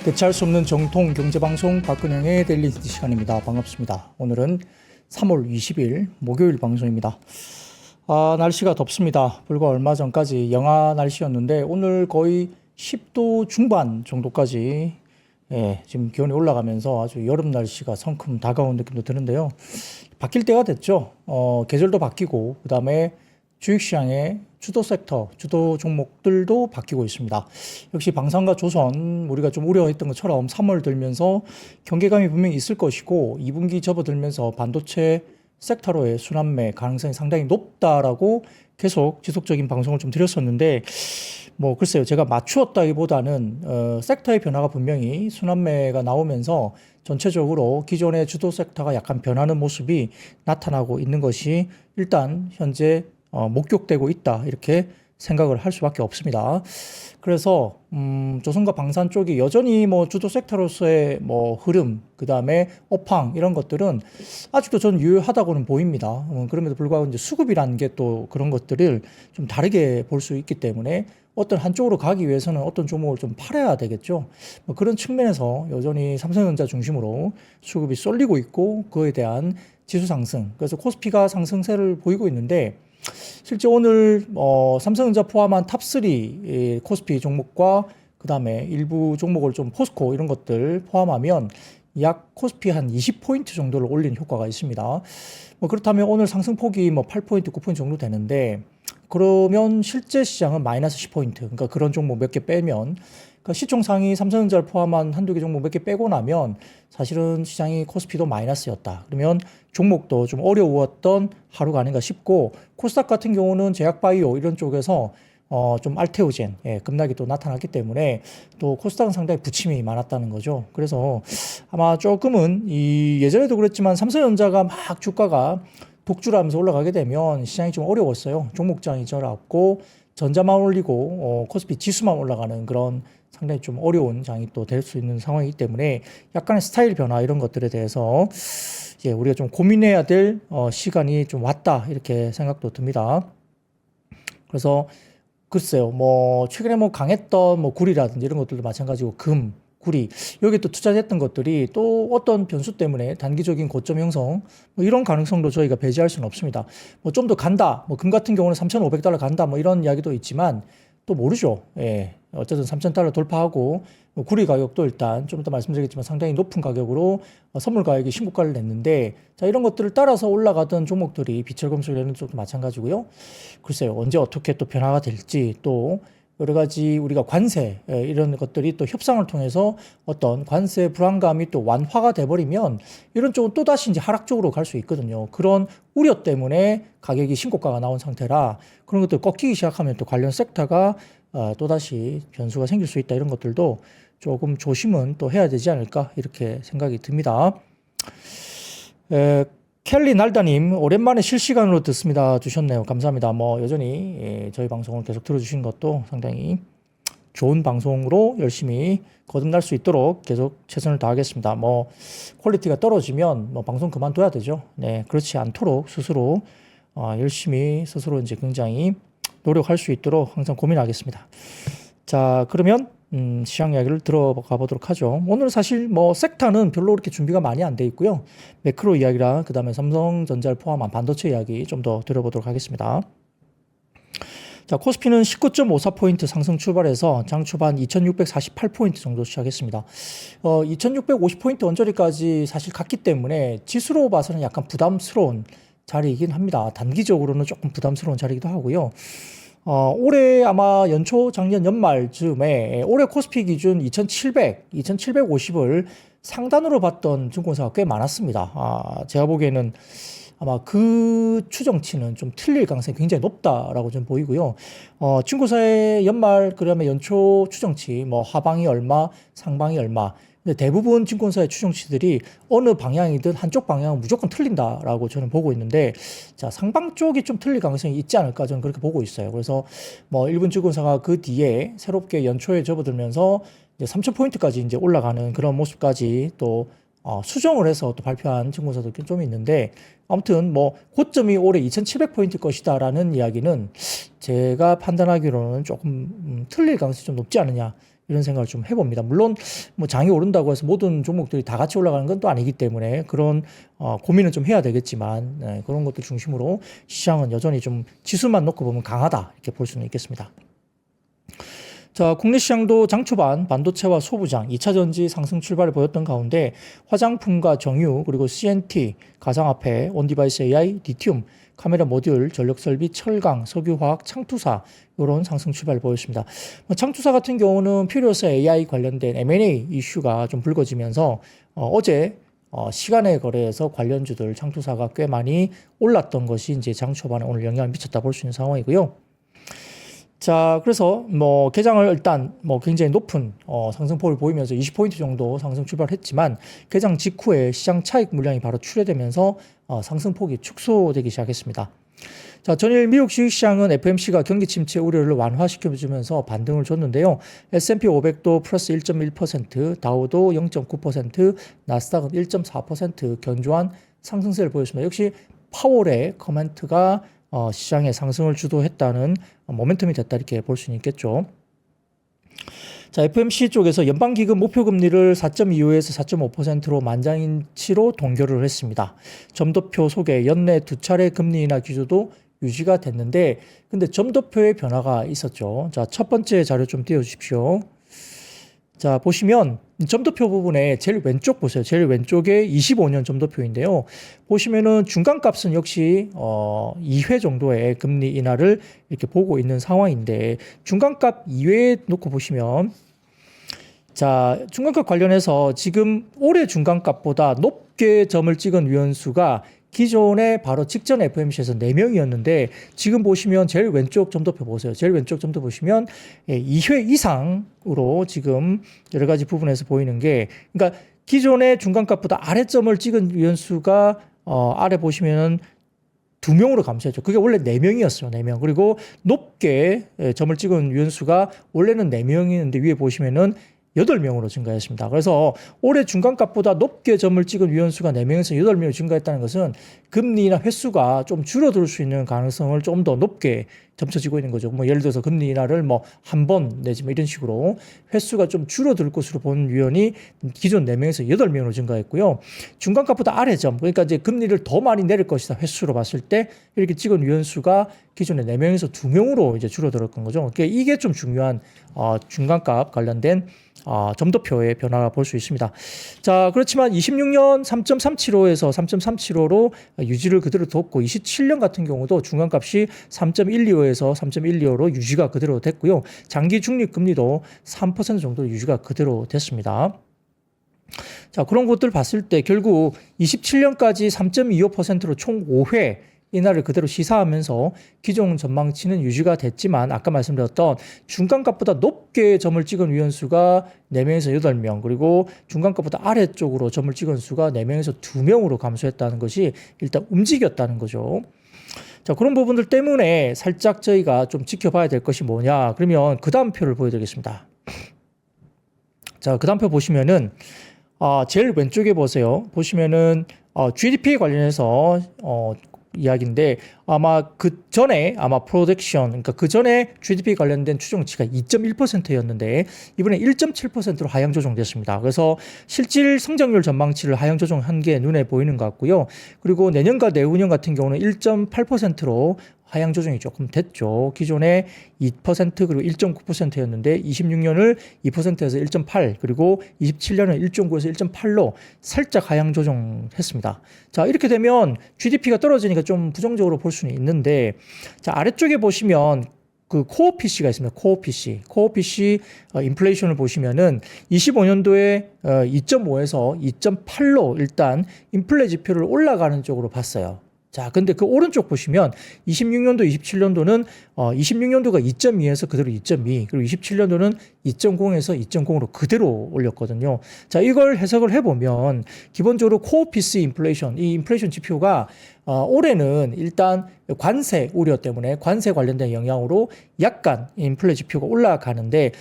대체할 수 없는 정통 경제방송 박근영의 데일리 시간입니다. 반갑습니다. 오늘은 3월 20일 목요일 방송입니다. 날씨가 덥습니다. 불과 얼마 전까지 영하 날씨였는데 오늘 거의 10도 중반 정도까지 지금 기온이 올라가면서 아주 여름 날씨가 성큼 다가온 느낌도 드는데요. 바뀔 때가 됐죠. 계절도 바뀌고 그 다음에 주식시장의 주도 섹터, 주도 종목들도 바뀌고 있습니다. 역시 방산과 조선, 우리가 좀 우려했던 것처럼 3월 들면서 경계감이 분명히 있을 것이고 2분기 접어들면서 반도체 섹터로의 순환매 가능성이 상당히 높다라고 계속 지속적인 방송을 좀 드렸었는데 글쎄요, 제가 맞추었다기보다는 섹터의 변화가 분명히 순환매가 나오면서 전체적으로 기존의 주도 섹터가 약간 변하는 모습이 나타나고 있는 것이 일단 현재 목격되고 있다, 이렇게 생각을 할 수밖에 없습니다. 그래서 조선과 방산 쪽이 여전히 주도 섹터로서의 흐름, 그 다음에 업황 이런 것들은 아직도 저는 유효하다고는 보입니다. 그럼에도 불구하고 이제 수급이라는 게 또 그런 것들을 좀 다르게 볼 수 있기 때문에 어떤 한쪽으로 가기 위해서는 어떤 종목을 좀 팔아야 되겠죠. 그런 측면에서 여전히 삼성전자 중심으로 수급이 쏠리고 있고 그에 대한 지수 상승, 그래서 코스피가 상승세를 보이고 있는데 실제 오늘 삼성전자 포함한 탑3 코스피 종목과 그 다음에 일부 종목을 좀 포스코 이런 것들 포함하면 약 코스피 한 20포인트 정도를 올린 효과가 있습니다. 그렇다면 오늘 상승폭이 8포인트, 9포인트 정도 되는데 그러면 실제 시장은 마이너스 10포인트, 그러니까 그런 종목 몇 개 빼면, 그러니까 시총상위 삼성전자를 포함한 한두 개 종목 몇 개 빼고 나면 사실은 시장이 코스피도 마이너스였다. 그러면 종목도 좀 어려웠던 하루가 아닌가 싶고, 코스닥 같은 경우는 제약바이오 이런 쪽에서 좀 알테오젠, 급락이 또 나타났기 때문에 또 코스닥은 상당히 부침이 많았다는 거죠. 그래서 아마 조금은 예전에도 그랬지만 삼성전자가 막 주가가 독주하면서 올라가게 되면 시장이 좀 어려웠어요. 종목장이 잘 없고 전자만 올리고 코스피 지수만 올라가는 그런 상당히 좀 어려운 장이 또 될 수 있는 상황이기 때문에 약간의 스타일 변화 이런 것들에 대해서 우리가 좀 고민해야 될 시간이 좀 왔다, 이렇게 생각도 듭니다. 그래서 글쎄요, 최근에 강했던 구리라든지 이런 것들도 마찬가지고 금, 구리, 여기 또 투자했던 것들이 또 어떤 변수 때문에 단기적인 고점 형성, 이런 가능성도 저희가 배제할 수는 없습니다. 좀 더 간다, 금 같은 경우는 $3,500 간다, 이런 이야기도 있지만 또 모르죠. 어쨌든 $3,000 돌파하고 구리 가격도 일단 좀 이따 말씀드리겠지만 상당히 높은 가격으로 선물 가격이 신고가를 냈는데, 자, 이런 것들을 따라서 올라가던 종목들이 비철금속 이런 쪽도 마찬가지고요. 글쎄요, 언제 어떻게 또 변화가 될지, 또 여러 가지 우리가 관세 이런 것들이 또 협상을 통해서 어떤 관세 불안감이 또 완화가 돼버리면 이런 쪽은 또 다시 이제 하락 쪽으로 갈 수 있거든요. 그런 우려 때문에 가격이 신고가가 나온 상태라 그런 것들 꺾이기 시작하면 또 관련 섹터가 또 다시 변수가 생길 수 있다, 이런 것들도 조금 조심은 또 해야 되지 않을까, 이렇게 생각이 듭니다. 켈리 날다님, 오랜만에 실시간으로 듣습니다 주셨네요. 감사합니다. 여전히 저희 방송을 계속 들어주신 것도 상당히 좋은 방송으로 열심히 거듭날 수 있도록 계속 최선을 다하겠습니다. 퀄리티가 떨어지면 방송 그만둬야 되죠. 네, 그렇지 않도록 스스로 열심히 스스로 이제 굉장히 노력할 수 있도록 항상 고민하겠습니다. 자, 그러면 시장 이야기를 들어가 보도록 하죠. 오늘 사실 섹터는 별로 그렇게 준비가 많이 안 돼 있고요. 매크로 이야기랑 그 다음에 삼성전자를 포함한 반도체 이야기 좀 더 들어보도록 하겠습니다. 자, 코스피는 19.54포인트 상승 출발해서 장 초반 2648포인트 정도 시작했습니다. 2650포인트 언저리까지 사실 갔기 때문에 지수로 봐서는 약간 부담스러운 자리이긴 합니다. 단기적으로는 조금 부담스러운 자리이기도 하고요. 올해 아마 연초 작년 연말 즈음에 올해 코스피 기준 2700, 2750을 상단으로 봤던 증권사가 꽤 많았습니다. 제가 보기에는 아마 그 추정치는 좀 틀릴 가능성이 굉장히 높다라고 좀 보이고요. 증권사의 연말, 그다음에 연초 추정치, 하방이 얼마, 상방이 얼마, 근데 대부분 증권사의 추정치들이 어느 방향이든 한쪽 방향은 무조건 틀린다라고 저는 보고 있는데, 자, 상방 쪽이 좀 틀릴 가능성이 있지 않을까, 저는 그렇게 보고 있어요. 그래서 일본 증권사가 그 뒤에 새롭게 연초에 접어들면서 이제 3,000포인트까지 이제 올라가는 그런 모습까지 또 수정을 해서 또 발표한 증권사도 좀 있는데, 아무튼 고점이 올해 2,700포인트 것이다라는 이야기는 제가 판단하기로는 조금 틀릴 가능성이 좀 높지 않느냐, 이런 생각을 좀 해봅니다. 물론 뭐 장이 오른다고 해서 모든 종목들이 다 같이 올라가는 건 또 아니기 때문에 그런 고민은 좀 해야 되겠지만 네, 그런 것들 중심으로 시장은 여전히 좀 지수만 놓고 보면 강하다 이렇게 볼 수는 있겠습니다. 자, 국내 시장도 장 초반 반도체와 소부장, 2차 전지 상승 출발을 보였던 가운데 화장품과 정유, 그리고 CNT, 가상화폐, 온디바이스 AI, 리튬, 카메라 모듈, 전력설비, 철강, 석유화학, 창투사 이런 상승 출발을 보였습니다. 창투사 같은 경우는 퓨리어스 AI 관련된 M&A 이슈가 좀 불거지면서 어제 시간의 거래에서 관련주들 창투사가 꽤 많이 올랐던 것이 이제 장 초반에 오늘 영향을 미쳤다 볼 수 있는 상황이고요. 자, 그래서 뭐 개장을 일단 뭐 굉장히 높은 상승폭을 보이면서 20포인트 정도 상승 출발했지만 개장 직후에 시장 차익 물량이 바로 출회되면서 상승폭이 축소되기 시작했습니다. 자, 전일 미국 주식시장은 FMC가 경기 침체 우려를 완화시켜주면서 반등을 줬는데요. S&P 500도 플러스 1.1%, 다우도 0.9%, 나스닥은 1.4% 견조한 상승세를 보였습니다. 역시 파월의 커멘트가 시장의 상승을 주도했다는 모멘텀이 됐다 이렇게 볼 수는 있겠죠. 자, FMC 쪽에서 연방기금 목표금리를 4.25에서 4.5%로 만장일치로 동결을 했습니다. 점도표 속에 연내 두 차례 금리 인하 기조도 유지가 됐는데 근데 점도표의 변화가 있었죠. 자, 첫 번째 자료 좀 띄워주십시오. 자, 보시면 점도표 부분에 제일 왼쪽 보세요. 제일 왼쪽에 25년 점도표인데요. 보시면은 중간값은 역시 2회 정도의 금리 인하를 이렇게 보고 있는 상황인데 중간값 이외에 놓고 보시면 자, 중간값 관련해서 지금 올해 중간값보다 높게 점을 찍은 위원수가 기존에 바로 직전 FMC에서 4명이었는데 지금 보시면 제일 왼쪽 점도표 보세요. 제일 왼쪽 점도 보시면 2회 이상으로 지금 여러 가지 부분에서 보이는 게 그러니까 기존의 중간값보다 아래점을 찍은 위원수가 아래 보시면은 2명으로 감소했죠. 그게 원래 4명이었어요. 4명. 그리고 높게 점을 찍은 위원수가 원래는 4명이었는데 위에 보시면은 8명으로 증가했습니다. 그래서 올해 중간값보다 높게 점을 찍은 위원수가 4명에서 8명으로 증가했다는 것은 금리나 횟수가 좀 줄어들 수 있는 가능성을 좀 더 높게 점쳐지고 있는 거죠. 뭐 예를 들어서 금리 인하를 뭐 한 번 내지 뭐 이런 식으로 횟수가 좀 줄어들 것으로 본 위원이 기존 4명에서 8명으로 증가했고요. 중간값보다 아래 점, 그러니까 이제 금리를 더 많이 내릴 것이다 횟수로 봤을 때 이렇게 찍은 위원수가 기존에 4명에서 2명으로 이제 줄어들었던 거죠. 그러니까 이게 좀 중요한 중간값 관련된 점도표의 변화가 볼 수 있습니다. 자, 그렇지만 26년 3.375에서 3.375로 유지를 그대로 뒀고 27년 같은 경우도 중간값이 3.125에서 3.125로 유지가 그대로 됐고요. 장기 중립금리도 3% 정도 유지가 그대로 됐습니다. 자, 그런 것들 봤을 때 결국 27년까지 3.25%로 총 5회 인하를 그대로 시사하면서 기존 전망치는 유지가 됐지만 아까 말씀드렸던 중간값보다 높게 점을 찍은 위원수가 4명에서 8명 그리고 중간값보다 아래쪽으로 점을 찍은 수가 4명에서 2명으로 감소했다는 것이 일단 움직였다는 거죠. 자, 그런 부분들 때문에 살짝 저희가 좀 지켜봐야 될 것이 뭐냐. 그러면 그 다음 표를 보여드리겠습니다. 자, 그 다음 표 보시면은 제일 왼쪽에 보세요. 보시면은 GDP 관련해서 이야기인데 아마 그 전에 프로젝션 그러니까 그 전에 GDP 관련된 추정치가 2.1%였는데 이번에 1.7%로 하향 조정됐습니다. 그래서 실질 성장률 전망치를 하향 조정한 게 눈에 보이는 것 같고요. 그리고 내년과 내후년 같은 경우는 1.8%로 하향 조정이 조금 됐죠. 기존에 2% 그리고 1.9%였는데 26년을 2%에서 1.8 그리고 27년은 1.9에서 1.8로 살짝 하향 조정했습니다. 자, 이렇게 되면 GDP가 떨어지니까 좀 부정적으로 볼 수는 있는데 자, 아래쪽에 보시면 그 코어 PC가 있습니다. 코어 PC 인플레이션을 보시면은 25년도에 2.5에서 2.8로 일단 인플레 지표를 올라가는 쪽으로 봤어요. 자, 근데 그 오른쪽 보시면 26년도, 27년도는 26년도가 2.2에서 그대로 2.2, 그리고 27년도는 2.0에서 2.0으로 그대로 올렸거든요. 자, 이걸 해석을 해보면 기본적으로 코어 PC 인플레이션, 이 인플레이션 지표가 올해는 일단 관세 우려 때문에 관세 관련된 영향으로 약간 인플레 지표가 올라가는데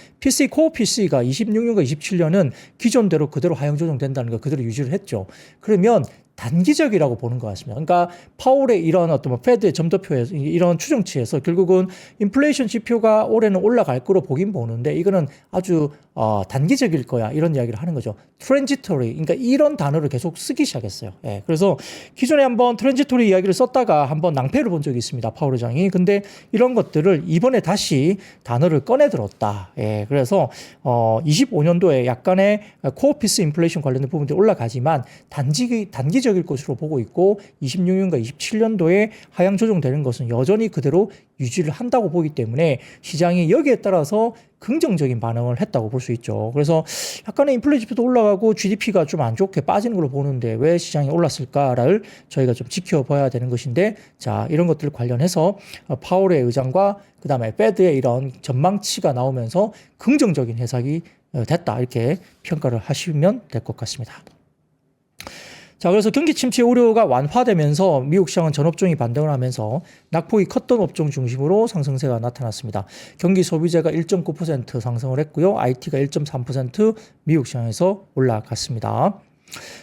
코어 PC가 26년과 27년은 기존대로 그대로 하향 조정된다는 거 그대로 유지를 했죠. 그러면 단기적이라고 보는 것 같습니다. 그러니까 파월의 이런 어떤 뭐 페드의 점도표에서 이런 추정치에서 결국은 인플레이션 지표가 올해는 올라갈 거로 보긴 보는데 이거는 아주 단기적일 거야 이런 이야기를 하는 거죠. 트랜지토리, 그러니까 이런 단어를 계속 쓰기 시작했어요. 예, 그래서 기존에 한번 트랜지토리 이야기를 썼다가 한번 낭패를 본 적이 있습니다. 파월 의장이. 근데 이런 것들을 이번에 다시 단어를 꺼내 들었다. 예, 그래서 25년도에 약간의 코어피스 인플레이션 관련된 부분들이 올라가지만 단기적일 것으로 보고 있고 26년과 27년도에 하향 조정되는 것은 여전히 그대로 유지를 한다고 보기 때문에 시장이 여기에 따라서 긍정적인 반응을 했다고 볼 수 있죠. 그래서 약간의 인플레 지표도 올라가고 GDP가 좀 안 좋게 빠지는 걸로 보는데 왜 시장이 올랐을까를 저희가 좀 지켜봐야 되는 것인데, 자, 이런 것들 관련해서 파월의 의장과 그 다음에 페드의 이런 전망치가 나오면서 긍정적인 해석이 됐다, 이렇게 평가를 하시면 될 것 같습니다. 자, 그래서 경기 침체 우려가 완화되면서 미국 시장은 전업종이 반등을 하면서 낙폭이 컸던 업종 중심으로 상승세가 나타났습니다. 경기 소비재가 1.9% 상승을 했고요. IT가 1.3% 미국 시장에서 올라갔습니다.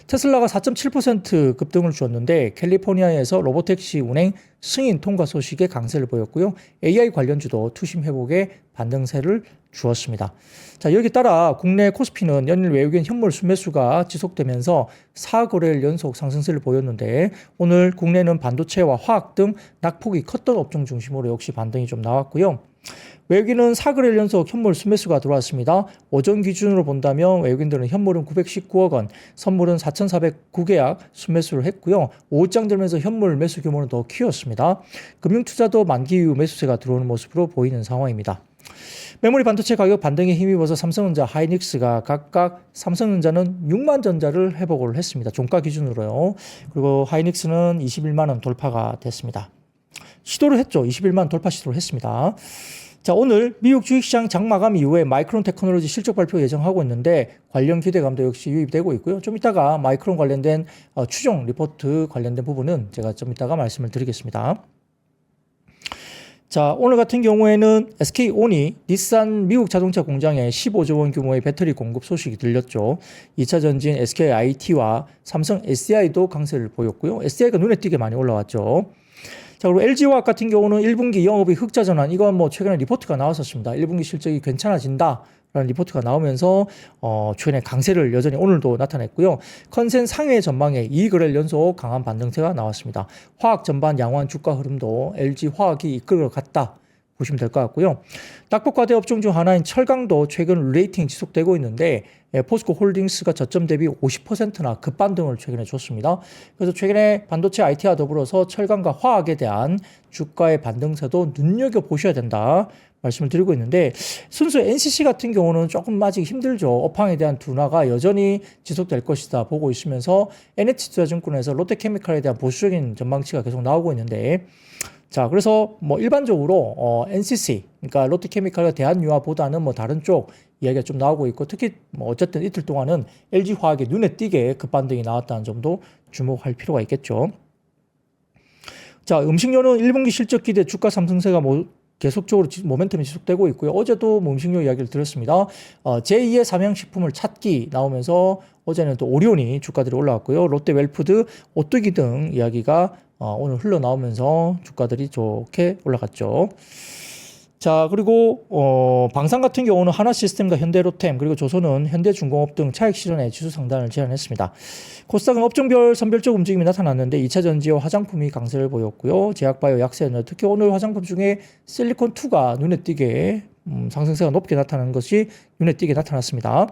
테슬라가 4.7% 급등을 주었는데 캘리포니아에서 로보택시 운행 승인 통과 소식에 강세를 보였고요. AI 관련주도 투심 회복에 반등세를 주었습니다. 자, 여기 따라 국내 코스피는 연일 외국인 현물 순매수가 지속되면서 4거래일 연속 상승세를 보였는데 오늘 국내는 반도체와 화학 등 낙폭이 컸던 업종 중심으로 역시 반등이 좀 나왔고요. 외국인은 4거래일 연속 현물 순매수가 들어왔습니다. 오전 기준으로 본다면 외국인들은 현물은 919억 원, 선물은 4,409계약 순매수를 했고요. 오후장 들면서 현물 매수 규모는 더 키웠습니다. 금융투자도 만기 이후 매수세가 들어오는 모습으로 보이는 상황입니다. 메모리 반도체 가격 반등에 힘입어서 삼성전자, 하이닉스가 각각 삼성전자는 6만 전자를 회복을 했습니다. 종가 기준으로요. 그리고 하이닉스는 21만 원 돌파가 됐습니다. 시도를 했죠. 21만 돌파 시도를 했습니다. 자, 오늘 미국 주식시장 장마감 이후에 마이크론 테크놀로지 실적 발표 예정하고 있는데 관련 기대감도 역시 유입되고 있고요. 좀 이따가 마이크론 관련된 추정 리포트 관련된 부분은 제가 좀 이따가 말씀을 드리겠습니다. 자, 오늘 같은 경우에는 SK온이 닛산 미국 자동차 공장에 15조 원 규모의 배터리 공급 소식이 들렸죠. 2차 전지인 SKIT와 삼성 SDI도 강세를 보였고요. SDI가 눈에 띄게 많이 올라왔죠. 자, 그리고 LG화학 같은 경우는 1분기 영업이 흑자 전환, 이건 뭐 최근에 리포트가 나왔었습니다. 1분기 실적이 괜찮아진다 라는 리포트가 나오면서 최근에 강세를 여전히 오늘도 나타냈고요. 컨센 상회 전망에 2거래일 연속 강한 반등세가 나왔습니다. 화학 전반 양호한 주가 흐름도 LG화학이 이끌어 갔다 보시면 될 것 같고요. 낙폭과대 업종 중 하나인 철강도 최근 레이팅 지속되고 있는데 포스코 홀딩스가 저점 대비 50%나 급반등을 최근에 줬습니다. 그래서 최근에 반도체 IT와 더불어서 철강과 화학에 대한 주가의 반등세도 눈여겨보셔야 된다 말씀을 드리고 있는데, 순수 NCC 같은 경우는 조금 아직 힘들죠. 업황에 대한 둔화가 여전히 지속될 것이다 보고 있으면서 NH투자증권에서 롯데케미칼에 대한 보수적인 전망치가 계속 나오고 있는데, 자, 그래서 뭐 일반적으로 NCC, 그러니까 롯데케미칼과 대한유화보다는 뭐 다른 쪽 이야기가 좀 나오고 있고, 특히 뭐 어쨌든 이틀 동안은 LG화학의 눈에 띄게 급반등이 나왔다는 점도 주목할 필요가 있겠죠. 자, 음식료는 1분기 실적 기대 주가 상승세가 계속적으로 모멘텀이 지속되고 있고요. 어제도 뭐 음식료 이야기를 드렸습니다. 제2의 삼양식품을 찾기 나오면서 어제는 또 오리온이 주가들이 올라왔고요. 롯데 웰푸드, 오뚜기 등 이야기가 오늘 흘러나오면서 주가들이 좋게 올라갔죠. 자, 그리고 방산 같은 경우는 하나시스템과 현대로템, 그리고 조선은 현대중공업 등 차익 실현에 지수 상단을 제안했습니다. 코스닥은 업종별 선별적 움직임이 나타났는데 2차 전지와 화장품이 강세를 보였고요. 제약바이오 약세는 특히 오늘 화장품 중에 실리콘2가 눈에 띄게 상승세가 높게 나타나는 것이 눈에 띄게 나타났습니다.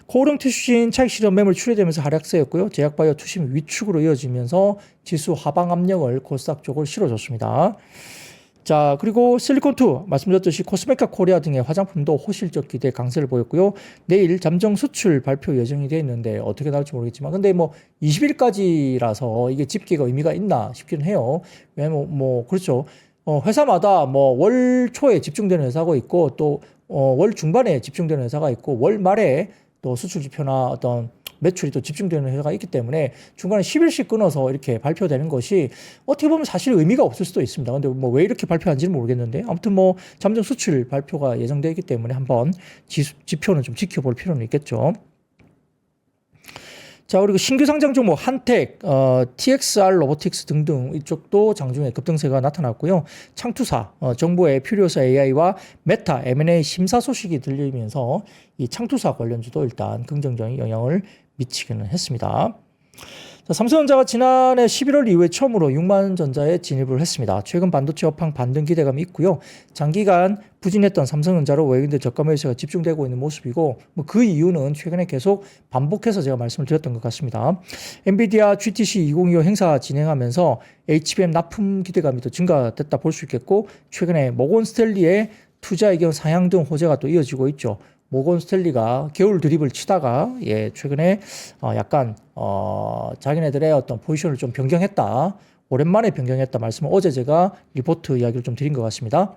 코오롱 티슈신 차익 실현 매물 출회되면서 하락세였고요. 제약바이오 투심이 위축으로 이어지면서 지수 하방 압력을 코스닥 쪽을 실어줬습니다. 자, 그리고 실리콘2 말씀드렸듯이 코스메카 코리아 등의 화장품도 호실적 기대 강세를 보였고요. 내일 잠정 수출 발표 예정이 되어 있는데 어떻게 나올지 모르겠지만, 근데 뭐 20일까지라서 이게 집계가 의미가 있나 싶기는 해요. 왜냐면 뭐 그렇죠. 회사마다 뭐 월 초에 집중되는 회사가 있고 또 월 중반에 집중되는 회사가 있고 월 말에 또 수출 지표나 어떤 매출이 또 집중되는 회사가 있기 때문에 중간에 10일씩 끊어서 이렇게 발표되는 것이 어떻게 보면 사실 의미가 없을 수도 있습니다. 근데 뭐 왜 이렇게 발표한지는 모르겠는데, 아무튼 뭐 잠정 수출 발표가 예정되어 있기 때문에 한번 지표는 좀 지켜볼 필요는 있겠죠. 자, 그리고 신규 상장 종목 한택, TXR 로보틱스 등등 이쪽도 장중에 급등세가 나타났고요. 창투사, 정부의 퓨리오사 AI와 메타 M&A 심사 소식이 들리면서 이 창투사 관련주도 일단 긍정적인 영향을 미치기는 했습니다. 자, 삼성전자가 지난해 11월 이후에 처음으로 6만 전자에 진입을 했습니다. 최근 반도체 업황 반등 기대감이 있고요. 장기간 부진했던 삼성전자로 외국인들 저가 매수가 집중되고 있는 모습이고 뭐 그 이유는 최근에 계속 반복해서 제가 말씀을 드렸던 것 같습니다. 엔비디아 GTC 2025 행사 진행하면서 HBM 납품 기대감이 더 증가됐다 볼 수 있겠고 최근에 모건 스탠리의 투자 의견 상향 등 호재가 또 이어지고 있죠. 모건 스탠리가 겨울 드립을 치다가 최근에 약간 자기네들의 어떤 포지션을 좀 변경했다. 오랜만에 변경했다 말씀을 어제 제가 리포트 이야기를 좀 드린 것 같습니다.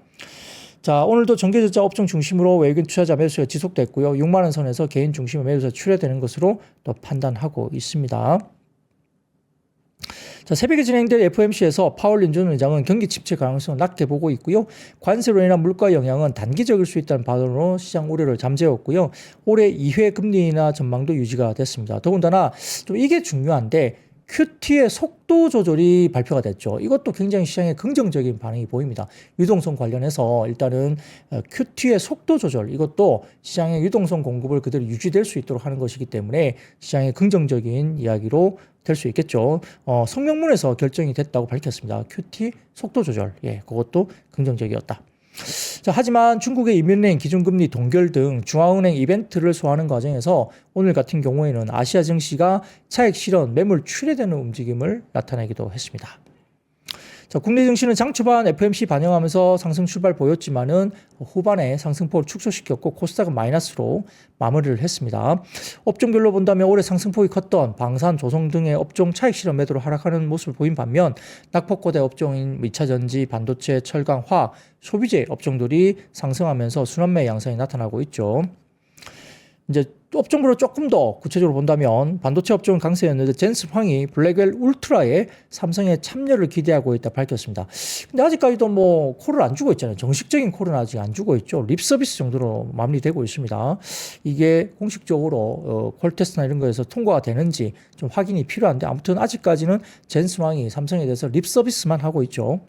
자, 오늘도 전기전자 업종 중심으로 외국인 투자자 매수가 지속됐고요. 6만 원 선에서 개인 중심의 매수가 출회되는 것으로 또 판단하고 있습니다. 자, 새벽에 진행된 FOMC에서 파월 연준 의장은 경기 침체 가능성을 낮게 보고 있고요. 관세로 인한 물가 영향은 단기적일 수 있다는 발언으로 시장 우려를 잠재웠고요. 올해 2회 금리 인하 전망도 유지가 됐습니다. 더군다나 좀 이게 중요한데 QT의 속도 조절이 발표가 됐죠. 이것도 굉장히 시장에 긍정적인 반응이 보입니다. 유동성 관련해서 일단은 QT의 속도 조절 이것도 시장의 유동성 공급을 그대로 유지될 수 있도록 하는 것이기 때문에 시장의 긍정적인 이야기로 될 수 있겠죠. 성명문에서 결정이 됐다고 밝혔습니다. QT 속도 조절, 그것도 긍정적이었다. 자, 하지만 중국의 이민은행 기준금리 동결 등 중앙은행 이벤트를 소화하는 과정에서 오늘 같은 경우에는 아시아 증시가 차익 실현, 매물 출회되는 움직임을 나타내기도 했습니다. 자, 국내 증시는 장 초반 FOMC 반영하면서 상승 출발 보였지만은 후반에 상승폭을 축소시켰고 코스닥은 마이너스로 마무리를 했습니다. 업종별로 본다면 올해 상승폭이 컸던 방산, 조성 등의 업종 차익 실현 매도로 하락하는 모습을 보인 반면 낙폭거대 업종인 2차전지, 반도체, 철강, 화학, 소비재 업종들이 상승하면서 순환매 양상이 나타나고 있죠. 이제 업종별로 조금 더 구체적으로 본다면 반도체 업종은 강세였는데 젠슨황이 블랙웰 울트라에 삼성의 참여를 기대하고 있다 밝혔습니다. 근데 아직까지도 뭐 콜을 안 주고 있잖아요. 정식적인 콜은 아직 안 주고 있죠. 립 서비스 정도로 마무리되고 있습니다. 이게 공식적으로 콜 테스트나 이런 거에서 통과가 되는지 좀 확인이 필요한데 아무튼 아직까지는 젠슨황이 삼성에 대해서 립 서비스만 하고 있죠.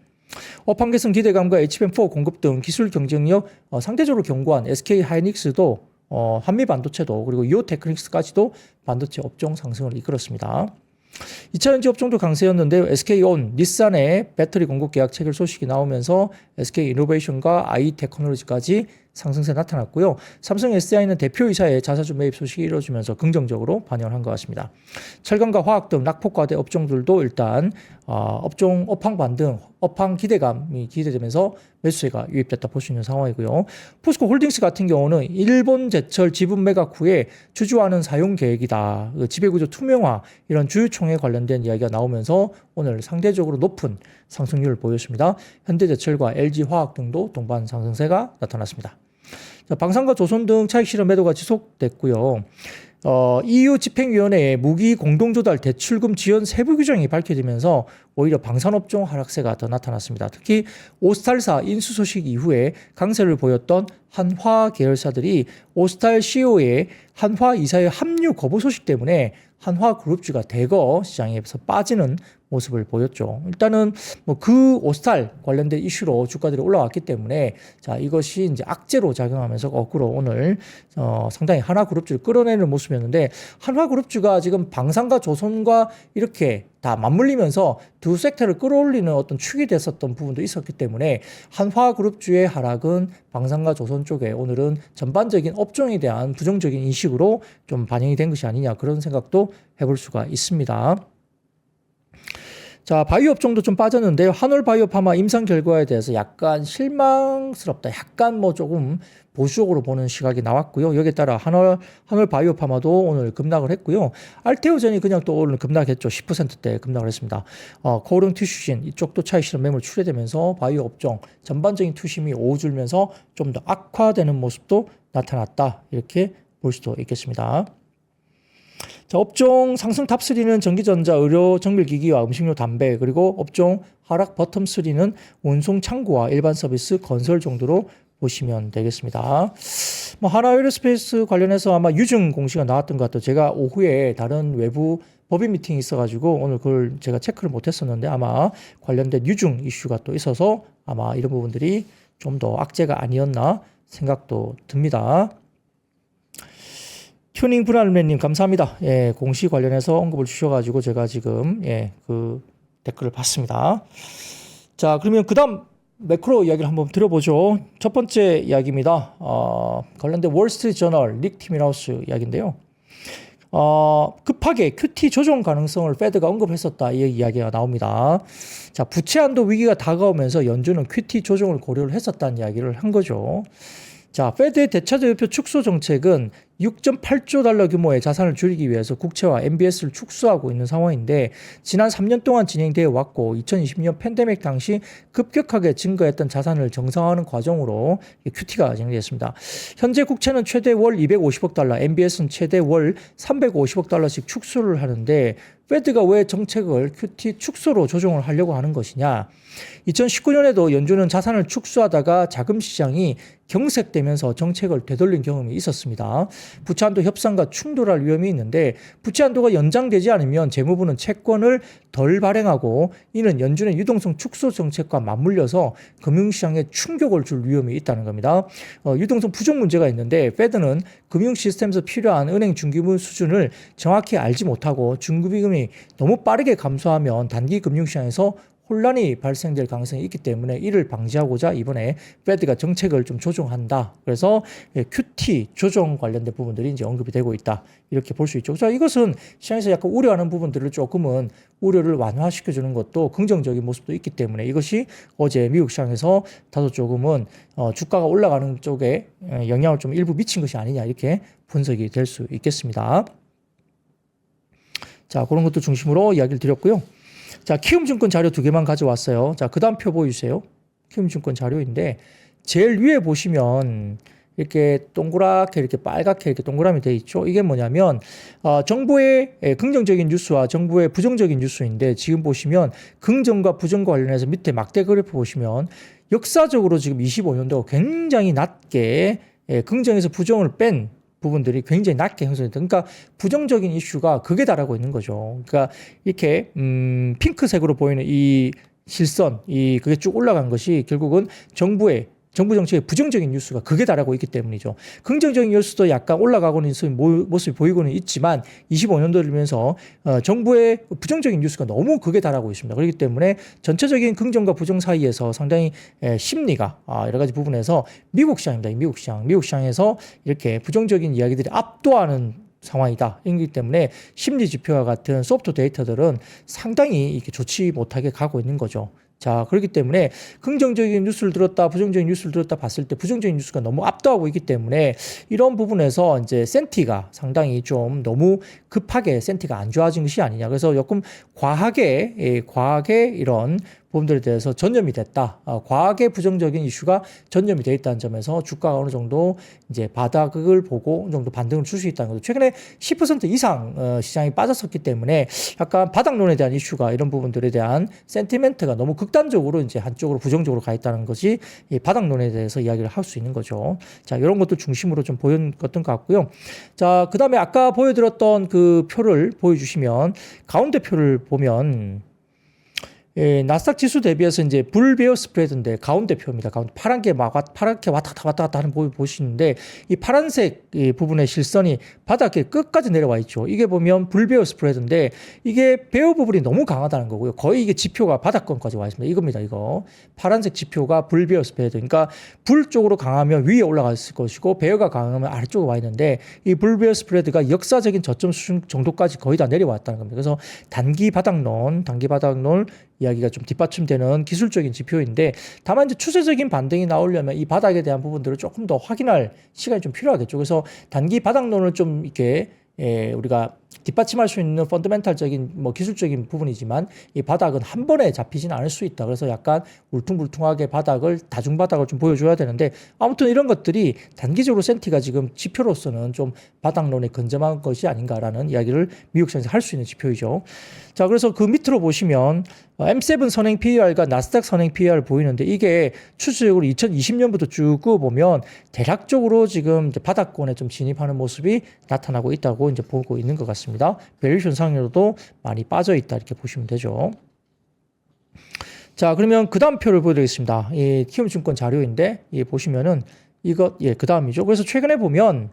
업황 개선 기대감과 HBM4 공급 등 기술 경쟁력 상대적으로 견고한 SK 하이닉스도 한미 반도체도 그리고 이오 테크닉스까지도 반도체 업종 상승을 이끌었습니다. 2차전지 업종도 강세였는데 SK온, 닛산의 배터리 공급 계약 체결 소식이 나오면서 SK이노베이션과 아이테크놀로지까지 상승세 나타났고요. 삼성 SDI는 대표이사의 자사주 매입 소식이 이루어지면서 긍정적으로 반영을 한 것 같습니다. 철강과 화학 등 낙폭과대 업종들도 일단 업종 업황 반등, 업황 기대감이 기대되면서 매수세가 유입됐다 볼 수 있는 상황이고요. 포스코 홀딩스 같은 경우는 일본 제철 지분 매각 후에 주주와는 사용 계획이다. 지배구조 투명화 이런 주주총회 관련된 이야기가 나오면서 오늘 상대적으로 높은 상승률을 보였습니다. 현대제철과 LG화학 등도 동반 상승세가 나타났습니다. 자, 방산과 조선 등 차익 실현 매도가 지속됐고요. EU 집행위원회의 무기 공동조달 대출금 지원 세부 규정이 밝혀지면서 오히려 방산업종 하락세가 더 나타났습니다. 특히 오스탈사 인수 소식 이후에 강세를 보였던 한화 계열사들이 오스탈 CEO의 한화 이사의 합류 거부 소식 때문에 한화 그룹주가 대거 시장에서 빠지는 모습을 보였죠. 일단은 뭐 그 오스탈 관련된 이슈로 주가들이 올라왔기 때문에 자, 이것이 이제 악재로 작용하면서 거꾸로 오늘 상당히 한화그룹주를 끌어내는 모습이었는데 한화그룹주가 지금 방산과 조선과 이렇게 다 맞물리면서 두 섹터를 끌어올리는 어떤 축이 됐었던 부분도 있었기 때문에 한화그룹주의 하락은 방산과 조선 쪽에 오늘은 전반적인 업종에 대한 부정적인 인식으로 좀 반영이 된 것이 아니냐 그런 생각도 해볼 수가 있습니다. 자, 바이오 업종도 좀 빠졌는데요. 한올바이오파마 임상 결과에 대해서 약간 실망스럽다. 약간 뭐 조금 보수적으로 보는 시각이 나왔고요. 여기에 따라 한올바이오파마도 오늘 급락을 했고요. 알테오젠이 그냥 또 오늘 급락했죠. 10%대 급락을 했습니다. 코오롱 티슈신 이쪽도 차익 실현 매물 출회되면서 바이오 업종 전반적인 투심이 오줄면서 좀 더 악화되는 모습도 나타났다. 이렇게 볼 수도 있겠습니다. 자, 업종 상승 탑3는 전기전자, 의료, 정밀기기와 음식료, 담배, 그리고 업종 하락 버텀 3는 운송, 창고와 일반 서비스, 건설 정도로 보시면 되겠습니다. 뭐 하나에어로스페이스 관련해서 아마 유증 공시가 나왔던 것 같아요. 제가 오후에 다른 외부 법인 미팅이 있어가지고 오늘 그걸 제가 체크를 못했었는데 아마 관련된 유증 이슈가 또 있어서 아마 이런 부분들이 좀 더 악재가 아니었나 생각도 듭니다. 튜닝 브랄맨님 감사합니다. 예, 공시 관련해서 언급을 주셔가지고 제가 지금 그 댓글을 봤습니다. 자, 그러면 그다음 매크로 이야기를 한번 들어보죠. 첫 번째 이야기입니다. 관련된 월스트리트 저널 닉 티밀하우스 이야기인데요. 급하게 QT 조정 가능성을 페드가 언급했었다. 이 이야기가 나옵니다. 자, 부채 한도 위기가 다가오면서 연준은 QT 조정을 고려를 했었다는 이야기를 한 거죠. 자, 페드의 대차대표 축소 정책은 6.8조 달러 규모의 자산을 줄이기 위해서 국채와 MBS를 축소하고 있는 상황인데 지난 3년 동안 진행되어 왔고 2020년 팬데믹 당시 급격하게 증가했던 자산을 정상화하는 과정으로 QT가 진행됐습니다. 현재 국채는 최대 월 250억 달러, MBS는 최대 월 350억 달러씩 축소를 하는데 페드가 왜 정책을 QT 축소로 조정을 하려고 하는 것이냐. 2019년에도 연준은 자산을 축소하다가 자금 시장이 경색되면서 정책을 되돌린 경험이 있었습니다. 부채한도 협상과 충돌할 위험이 있는데 부채한도가 연장되지 않으면 재무부는 채권을 덜 발행하고 이는 연준의 유동성 축소 정책과 맞물려서 금융시장에 충격을 줄 위험이 있다는 겁니다. 유동성 부족 문제가 있는데 페드는 금융 시스템에서 필요한 은행 중기부 수준을 정확히 알지 못하고 중기부금이 너무 빠르게 감소하면 단기 금융시장에서 혼란이 발생될 가능성이 있기 때문에 이를 방지하고자 이번에 페드가 정책을 좀 조정한다. 그래서 QT 조정 관련된 부분들이 이제 언급이 되고 있다. 이렇게 볼 수 있죠. 자, 이것은 시장에서 약간 우려하는 부분들을 조금은 우려를 완화시켜주는 것도 긍정적인 모습도 있기 때문에 이것이 어제 미국 시장에서 다소 조금은 주가가 올라가는 쪽에 영향을 좀 일부 미친 것이 아니냐 이렇게 분석이 될 수 있겠습니다. 자, 그런 것도 중심으로 이야기를 드렸고요. 자, 키움증권 자료 2개만 가져왔어요. 자, 그 다음 표 보여주세요. 키움증권 자료인데, 제일 위에 보시면, 이렇게 동그랗게, 이렇게 빨갛게 이렇게 동그라미 되어 있죠. 이게 뭐냐면, 정부의 긍정적인 뉴스와 정부의 부정적인 뉴스인데, 지금 보시면, 긍정과 부정과 관련해서 밑에 막대 그래프 보시면, 역사적으로 지금 25년도가 굉장히 낮게, 긍정에서 부정을 뺀 부분들이 굉장히 낮게 형성됐다. 그러니까 부정적인 이슈가 극에 달하고 있는 거죠. 그러니까 이렇게 핑크색으로 보이는 이 실선, 그게 쭉 올라간 것이 결국은 정부 정책의 부정적인 뉴스가 극에 달하고 있기 때문이죠. 긍정적인 뉴스도 약간 올라가고는 있는 모습이 보이고는 있지만 25년도를 들면서 정부의 부정적인 뉴스가 너무 극에 달하고 있습니다. 그렇기 때문에 전체적인 긍정과 부정 사이에서 상당히 심리가 여러 가지 부분에서 미국 시장입니다. 미국 시장에서 이렇게 부정적인 이야기들이 압도하는 상황이다. 이기 때문에 심리 지표와 같은 소프트 데이터들은 상당히 이렇게 좋지 못하게 가고 있는 거죠. 자, 그렇기 때문에 긍정적인 뉴스를 들었다, 부정적인 뉴스를 들었다 봤을 때 부정적인 뉴스가 너무 압도하고 있기 때문에 이런 부분에서 이제 센티가 상당히 좀 너무 급하게 센티가 안 좋아진 것이 아니냐. 그래서 조금 과하게 이런 부분들에 대해서 전념이 됐다. 과하게 부정적인 이슈가 전념이 되어 있다는 점에서 주가가 어느 정도 이제 바닥을 보고 어느 정도 반등을 줄 수 있다는 거죠. 최근에 10% 이상 시장이 빠졌었기 때문에 약간 바닥론에 대한 이슈가 이런 부분들에 대한 센티멘트가 너무 극단적으로 이제 한쪽으로 부정적으로 가 있다는 것이 이 바닥론에 대해서 이야기를 할 수 있는 거죠. 자, 이런 것도 중심으로 좀 보였던 것 같고요. 자, 그 다음에 아까 보여드렸던 그 표를 보여주시면 가운데 표를 보면 나스닥 지수 대비해서 이제 불베어 스프레드인데 가운데 표입니다. 가운데 파랗게 왔다 갔다 하는 부분 보시는데 이 파란색 부분의 실선이 바닥에 끝까지 내려와 있죠. 이게 보면 불베어 스프레드인데 이게 베어 부분이 너무 강하다는 거고요. 거의 이게 지표가 바닥권까지 와 있습니다. 이겁니다. 이거 파란색 지표가 불베어 스프레드. 그러니까 불 쪽으로 강하면 위에 올라갔을 것이고 베어가 강하면 아래쪽으로 와 있는데 이 불베어 스프레드가 역사적인 저점 수준 정도까지 거의 다 내려왔다는 겁니다. 그래서 단기 바닥론 이야기가 좀 뒷받침되는 기술적인 지표인데 다만 이제 추세적인 반등이 나오려면 이 바닥에 대한 부분들을 조금 더 확인할 시간이 좀 필요하겠죠. 그래서 단기 바닥론을 좀 이렇게 우리가 뒷받침할 수 있는 펀더멘탈적인 뭐 기술적인 부분이지만 이 바닥은 한 번에 잡히지는 않을 수 있다. 그래서 약간 울퉁불퉁하게 바닥을 다중 바닥을 좀 보여줘야 되는데 아무튼 이런 것들이 단기적으로 센티가 지금 지표로서는 좀 바닥론에 근접한 것이 아닌가라는 이야기를 미국 시장에서 할 수 있는 지표이죠. 자, 그래서 그 밑으로 보시면 M7 선행 PER과 나스닥 선행 PER 보이는데 이게 추세적으로 2020년부터 쭉 그어보면 대략적으로 지금 이제 바닥권에 좀 진입하는 모습이 나타나고 있다고 이제 보고 있는 것 같습니다. 밸류에이션 상으로도 많이 빠져 있다 이렇게 보시면 되죠. 자, 그러면 그 다음 표를 보여드리겠습니다. 이 키움증권 자료인데 보시면은 이거 그 다음이죠. 그래서 최근에 보면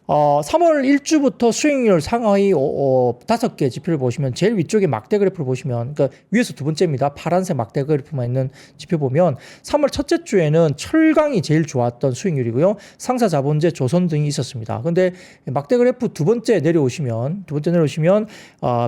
3월 1주부터 수익률 상하이 5개 지표를 보시면 제일 위쪽에 막대 그래프를 보시면 그러니까 위에서 두 번째입니다. 파란색 막대 그래프만 있는 지표 보면 3월 첫째 주에는 철강이 제일 좋았던 수익률이고요. 상사 자본재 조선 등이 있었습니다. 근데 막대 그래프 두 번째 내려오시면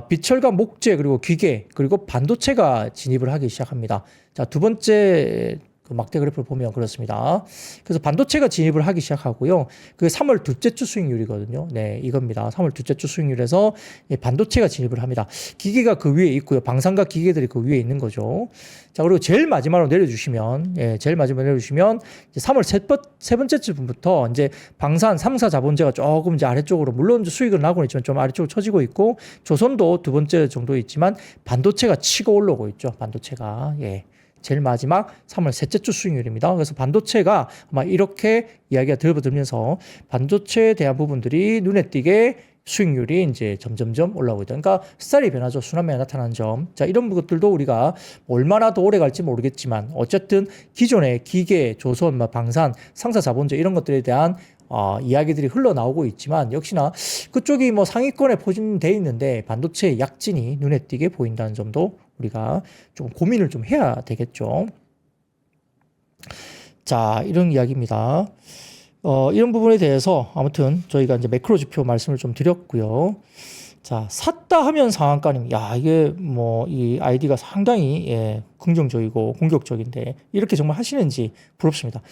비철과 목재 그리고 기계 그리고 반도체가 진입을 하기 시작합니다. 자, 두 번째 그 막대 그래프를 보면 그렇습니다. 그래서 반도체가 진입을 하기 시작하고요. 그게 3월 둘째 주 수익률이거든요. 네, 이겁니다. 3월 둘째 주 수익률에서 반도체가 진입을 합니다. 기계가 그 위에 있고요. 방산과 기계들이 그 위에 있는 거죠. 자, 그리고 제일 마지막으로 내려주시면, 제일 마지막으로 내려주시면, 이제 3월 세 번째 주부터 이제 방산 3사 자본재가 조금 이제 아래쪽으로, 물론 수익은 나고는 있지만 좀 아래쪽으로 처지고 있고, 조선도 두 번째 정도 있지만, 반도체가 치고 올라오고 있죠. 반도체가. 제일 마지막 3월 셋째 주 수익률입니다. 그래서 반도체가 아마 이렇게 이야기가 들어들면서 반도체에 대한 부분들이 눈에 띄게 수익률이 이제 점점점 올라오고 있다. 그러니까 스타일이 변하죠. 순환매가 나타나는 점. 자, 이런 것들도 우리가 얼마나 더 오래 갈지 모르겠지만 어쨌든 기존의 기계, 조선, 방산, 상사 자본재 이런 것들에 대한 이야기들이 흘러나오고 있지만 역시나 그쪽이 뭐 상위권에 포진되어 있는데 반도체의 약진이 눈에 띄게 보인다는 점도 우리가 좀 고민을 좀 해야 되겠죠. 자, 이런 이야기입니다. 이런 부분에 대해서 아무튼 저희가 이제 매크로 지표 말씀을 좀 드렸고요. 자, 샀다 하면 상한가님. 야, 이게 뭐 이 아이디가 상당히 긍정적이고 공격적인데 이렇게 정말 하시는지 부럽습니다.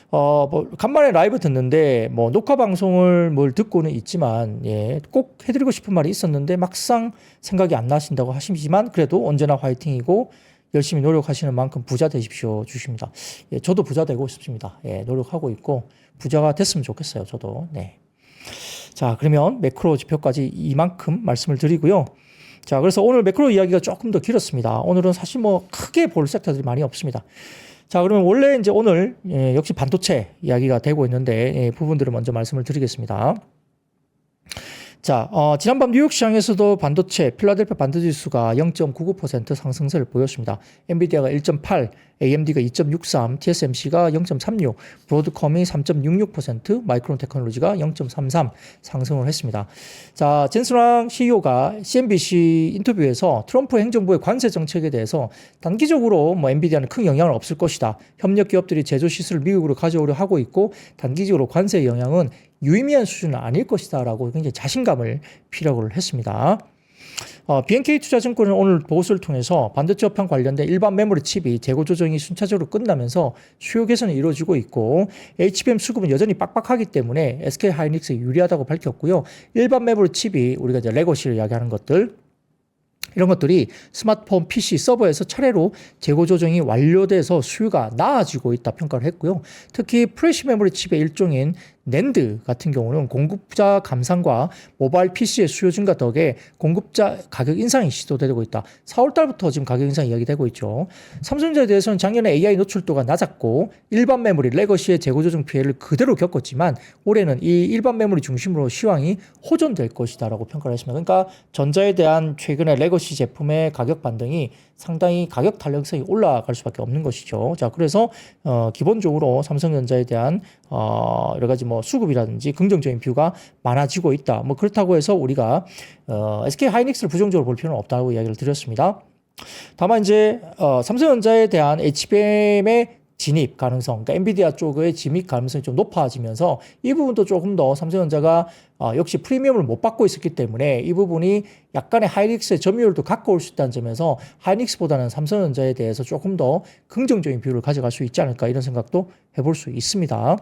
뭐 간만에 라이브 듣는데 뭐 녹화 방송을 뭘 듣고는 있지만 꼭 해드리고 싶은 말이 있었는데 막상 생각이 안 나신다고 하시지만 그래도 언제나 화이팅이고 열심히 노력하시는 만큼 부자 되십시오 주십니다. 저도 부자 되고 싶습니다. 노력하고 있고 부자가 됐으면 좋겠어요. 저도. 네. 자, 그러면 매크로 지표까지 이만큼 말씀을 드리고요. 자, 그래서 오늘 매크로 이야기가 조금 더 길었습니다. 오늘은 사실 뭐 크게 볼 섹터들이 많이 없습니다. 자, 그러면 원래 이제 오늘 역시 반도체 이야기가 되고 있는데 부분들을 먼저 말씀을 드리겠습니다. 자, 지난밤 뉴욕 시장에서도 반도체, 필라델피아 반도체 지수가 0.99% 상승세를 보였습니다. 엔비디아가 1.8, AMD가 2.63, TSMC가 0.36, 브로드컴이 3.66%, 마이크론 테크놀로지가 0.33 상승을 했습니다. 자, 젠슨 CEO가 CNBC 인터뷰에서 트럼프 행정부의 관세 정책에 대해서 단기적으로 뭐 엔비디아는 큰 영향은 없을 것이다. 협력 기업들이 제조 시설을 미국으로 가져오려 하고 있고 단기적으로 관세 영향은 유의미한 수준은 아닐 것이다 라고 굉장히 자신감을 피력을 했습니다. BNK 투자증권은 오늘 보고서를 통해서 반도체 업황 관련된 일반 메모리 칩이 재고 조정이 순차적으로 끝나면서 수요 개선이 이루어지고 있고 HBM 수급은 여전히 빡빡하기 때문에 SK 하이닉스에 유리하다고 밝혔고요. 일반 메모리 칩이 우리가 이제 레거시를 이야기하는 것들 이런 것들이 스마트폰, PC, 서버에서 차례로 재고 조정이 완료돼서 수요가 나아지고 있다 평가를 했고요. 특히 플래시 메모리 칩의 일종인 낸드 같은 경우는 공급자 감산과 모바일 PC의 수요 증가 덕에 공급자 가격 인상이 시도되고 있다. 4월 달부터 지금 가격 인상이 이야기되고 있죠. 삼성전자에 대해서는 작년에 AI 노출도가 낮았고 일반 메모리 레거시의 재고 조정 피해를 그대로 겪었지만 올해는 이 일반 메모리 중심으로 시황이 호전될 것이다라고 평가를 했습니다. 그러니까 전자에 대한 최근의 레거시 제품의 가격 반등이 상당히 가격 탄력성이 올라갈 수밖에 없는 것이죠. 자, 그래서 기본적으로 삼성전자에 대한 여러 가지 뭐 수급이라든지 긍정적인 뷰가 많아지고 있다. 뭐 그렇다고 해서 우리가 SK 하이닉스를 부정적으로 볼 필요는 없다고 이야기를 드렸습니다. 다만 이제 삼성전자에 대한 HBM의 진입 가능성, 그러니까 엔비디아 쪽의 진입 가능성이 좀 높아지면서 이 부분도 조금 더 삼성전자가 역시 프리미엄을 못 받고 있었기 때문에 이 부분이 약간의 하이닉스의 점유율도 가까울 수 있다는 점에서 하이닉스보다는 삼성전자에 대해서 조금 더 긍정적인 뷰를 가져갈 수 있지 않을까 이런 생각도 해볼 수 있습니다.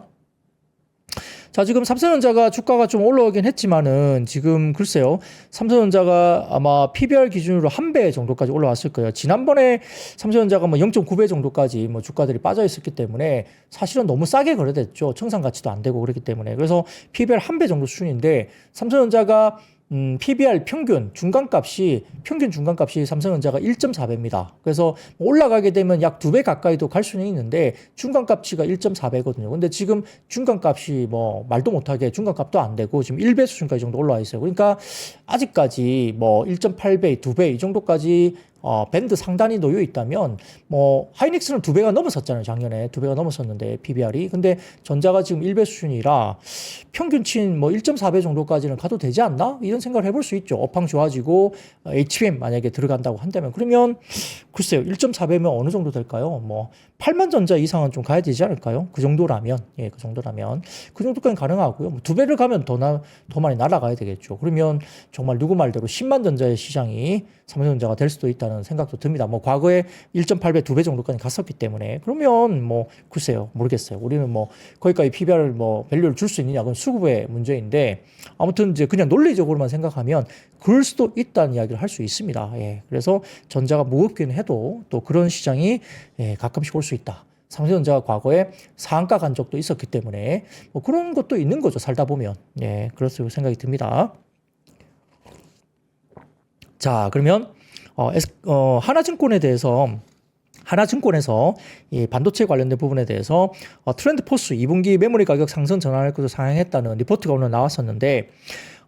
자, 지금 삼성전자가 주가가 좀 올라오긴 했지만은 지금 글쎄요. 삼성전자가 아마 PBR 기준으로 1배 정도까지 올라왔을 거예요. 지난번에 삼성전자가 뭐 0.9배 정도까지 뭐 주가들이 빠져 있었기 때문에 사실은 너무 싸게 거래됐죠. 청산 가치도 안 되고 그렇기 때문에. 그래서 PBR 1배 정도 수준인데 삼성전자가 PBR 평균 중간값이 삼성전자가 1.4배입니다. 그래서 올라가게 되면 약 2배 가까이도 갈 수는 있는데 중간값치가 1.4배거든요. 근데 지금 중간값이 뭐 말도 못하게 중간값도 안 되고 지금 1배 수준까지 정도 올라와 있어요. 그러니까 아직까지 뭐 1.8배, 2배 이 정도까지 밴드 상단이 놓여 있다면 뭐 하이닉스는 2배가 넘었었잖아요. 작년에 2배가 넘었었는데 PBR이. 근데 전자가 지금 1배 수준이라 평균치인 뭐 1.4배 정도까지는 가도 되지 않나? 이런 생각을 해볼 수 있죠. 업황 좋아지고 HBM 만약에 들어간다고 한다면 그러면 글쎄요. 1.4배면 어느 정도 될까요? 뭐 8만 전자 이상은 좀 가야 되지 않을까요? 그 정도라면 그 정도까지 가능하고요. 뭐 2배를 가면 더 많이 날아가야 되겠죠. 그러면 정말 누구 말대로 10만 전자의 시장이 삼성전자가 될 수도 있다는 생각도 듭니다. 뭐 과거에 1.8배, 2배 정도까지 갔었기 때문에 그러면 뭐 글쎄요, 모르겠어요. 우리는 뭐 거기까지 PBR 뭐 밸류를 줄 수 있느냐 그건 수급의 문제인데 아무튼 이제 그냥 논리적으로만 생각하면 그럴 수도 있다는 이야기를 할 수 있습니다. 그래서 전자가 무겁기는 해도 또 그런 시장이 가끔씩 올 수 있다. 삼성전자가 과거에 상한가 간 적도 있었기 때문에 뭐 그런 것도 있는 거죠. 살다 보면. 그렇다고 생각이 듭니다. 자, 그러면 하나증권에서 이 반도체 관련된 부분에 대해서 트렌드 포스 2분기 메모리 가격 상승 전환할 것으로 상향했다는 리포트가 오늘 나왔었는데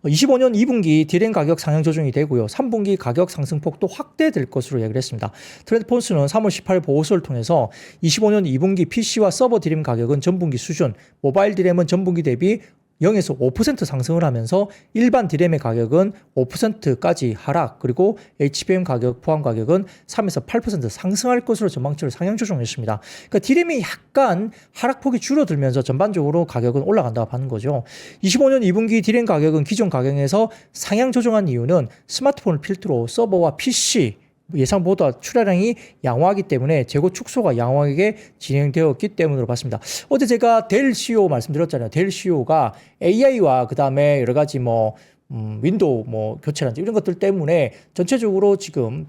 25년 2분기 디램 가격 상향 조정이 되고요. 3분기 가격 상승폭도 확대될 것으로 얘기를 했습니다. 트렌드 포스는 3월 18일 보고서를 통해서 25년 2분기 PC와 서버 디램 가격은 전분기 수준, 모바일 디램은 전분기 대비 0에서 5% 상승을 하면서 일반 디램의 가격은 5%까지 하락, 그리고 HBM 가격 포함 가격은 3에서 8% 상승할 것으로 전망치를 상향 조정했습니다. 그러니까 디램이 약간 하락폭이 줄어들면서 전반적으로 가격은 올라간다고 하는 거죠. 25년 2분기 디램 가격은 기존 가격에서 상향 조정한 이유는 스마트폰을 필두로 서버와 PC 예상보다 출하량이 양호하기 때문에 재고 축소가 양호하게 진행되었기 때문으로 봤습니다. 어제 제가 델 CEO 말씀드렸잖아요. 델 CEO가 AI와 그 다음에 여러 가지 윈도우 교체라든지 이런 것들 때문에 전체적으로 지금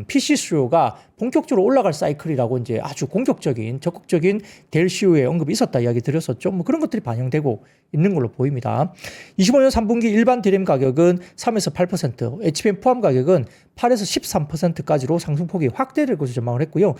PC 수요가 본격적으로 올라갈 사이클이라고 이제 아주 공격적인 적극적인 델 CEO의 언급이 있었다 이야기 드렸었죠. 뭐 그런 것들이 반영되고 있는 걸로 보입니다. 25년 3분기 일반 디램 가격은 3에서 8%, HBM 포함 가격은 8에서 13%까지로 상승폭이 확대될 것으로 전망을 했고요.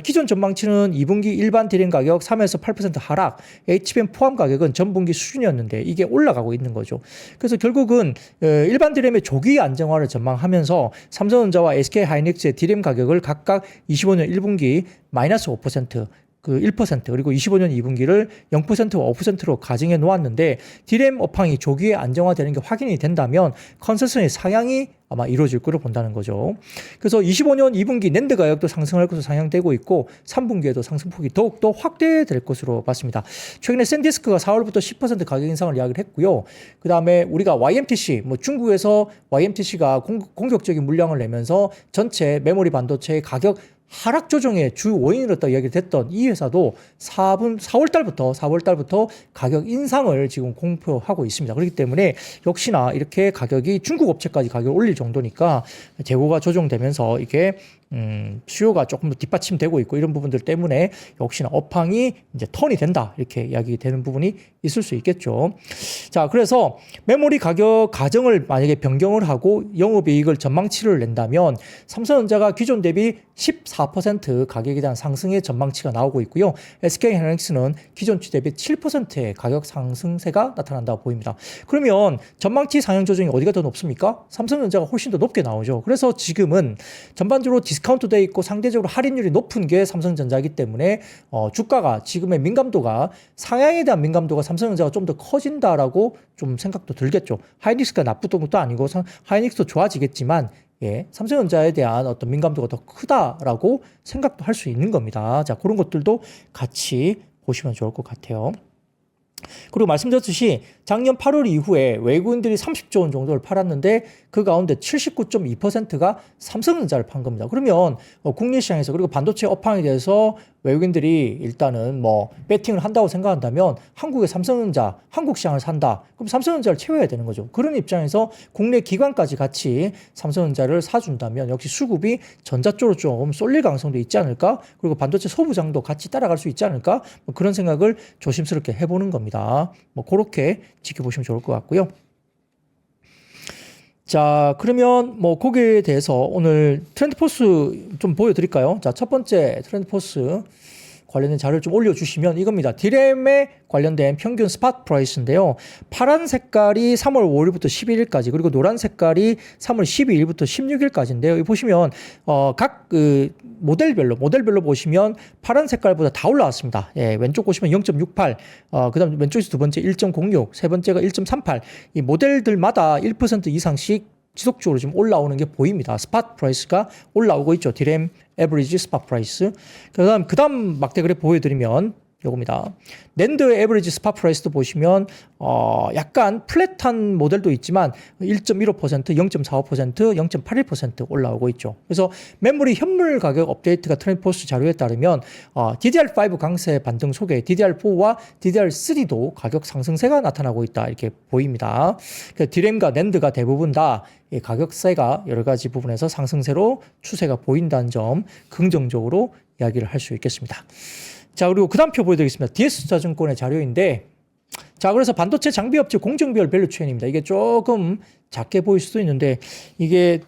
기존 전망치는 2분기 일반 디램 가격 3에서 8% 하락, HBM 포함 가격은 전분기 수준이었는데 이게 올라가고 있는 거죠. 그래서 결국은 일반 디램의 조기 안정화를 전망하면서 삼성전자와 SK하이닉스의 디램 가격을 각각 25년 1분기 마이너스 5%, 1% 그리고 25년 2분기를 0%와 5%로 가정해 놓았는데 디램 업황이 조기에 안정화되는 게 확인이 된다면 컨센서스의 상향이 아마 이루어질 거로 본다는 거죠. 그래서 25년 2분기 낸드 가격도 상승할 것으로 상향되고 있고 3분기에도 상승폭이 더욱더 확대될 것으로 봤습니다. 최근에 샌디스크가 4월부터 10% 가격 인상을 이야기를 했고요. 그 다음에 우리가 YMTC, 중국에서 YMTC가 공격적인 물량을 내면서 전체 메모리 반도체의 가격 하락 조정의 주 원인이었다 이야기를 했던 이 회사도 4월 달부터 가격 인상을 지금 공표하고 있습니다. 그렇기 때문에 역시나 이렇게 가격이 중국 업체까지 가격을 올릴 정도니까 재고가 조정되면서 이게 수요가 조금 더 뒷받침되고 있고 이런 부분들 때문에 역시나 업황이 이제 턴이 된다 이렇게 이야기되는 부분이 있을 수 있겠죠. 자, 그래서 메모리 가격 가정을 만약에 변경을 하고 영업이익을 전망치를 낸다면 삼성전자가 기존 대비 14% 가격에 대한 상승의 전망치가 나오고 있고요. SK하이닉스는 기존치 대비 7%의 가격 상승세가 나타난다고 보입니다. 그러면 전망치 상향 조정이 어디가 더 높습니까? 삼성전자가 훨씬 더 높게 나오죠. 그래서 지금은 전반적으로 디스카운트 돼 있고 상대적으로 할인율이 높은 게 삼성전자이기 때문에 주가가 지금의 민감도가 상향에 대한 민감도가 삼성전자가 좀 더 커진다라고 좀 생각도 들겠죠. 하이닉스가 나쁘던 것도 아니고 하이닉스도 좋아지겠지만 삼성전자에 대한 어떤 민감도가 더 크다라고 생각도 할 수 있는 겁니다. 자, 그런 것들도 같이 보시면 좋을 것 같아요. 그리고 말씀드렸듯이 작년 8월 이후에 외국인들이 30조 원 정도를 팔았는데 그 가운데 79.2%가 삼성전자를 판 겁니다. 그러면 국내 시장에서 그리고 반도체 업황에 대해서 외국인들이 일단은 뭐 배팅을 한다고 생각한다면 한국의 삼성전자, 한국 시장을 산다. 그럼 삼성전자를 채워야 되는 거죠. 그런 입장에서 국내 기관까지 같이 삼성전자를 사준다면 역시 수급이 전자 쪽으로 좀 쏠릴 가능성도 있지 않을까? 그리고 반도체 소부장도 같이 따라갈 수 있지 않을까? 뭐 그런 생각을 조심스럽게 해보는 겁니다. 뭐 그렇게 지켜보시면 좋을 것 같고요. 자, 그러면 뭐 거기에 대해서 오늘 트렌드포스 좀 보여드릴까요? 자, 첫 번째 트렌드포스 관련된 자료를 좀 올려주시면 이겁니다. 디램에 관련된 평균 스팟 프라이스인데요. 파란 색깔이 3월 5일부터 11일까지 그리고 노란 색깔이 3월 12일부터 16일까지인데요. 여기 보시면 각 모델별로 보시면 파란 색깔보다 다 올라왔습니다. 예, 왼쪽 보시면 0.68, 그다음 왼쪽에서 두 번째 1.06, 세 번째가 1.38. 이 모델들마다 1% 이상씩 지속적으로 지금 올라오는 게 보입니다. 스팟 프라이스가 올라오고 있죠. 디램 에버리지 스팟 프라이스. 그다음 막대 그래프 보여드리면 요겁니다. 낸드 에버리지 스팟 프라이스도 보시면 약간 플랫한 모델도 있지만 1.15%, 0.45%, 0.81% 올라오고 있죠. 그래서 메모리 현물 가격 업데이트가 트렌드포스 자료에 따르면 DDR5 강세 반등 속에 DDR4와 DDR3도 가격 상승세가 나타나고 있다 이렇게 보입니다. 디램과 낸드가 대부분 다 가격세가 여러 가지 부분에서 상승세로 추세가 보인다는 점 긍정적으로 이야기를 할 수 있겠습니다. 자, 그리고 그 다음 표 보여드리겠습니다. DS투자증권의 자료인데, 자, 그래서 반도체 장비업체 공정별 밸류 체인입니다. 이게 조금 작게 보일 수도 있는데, 이게,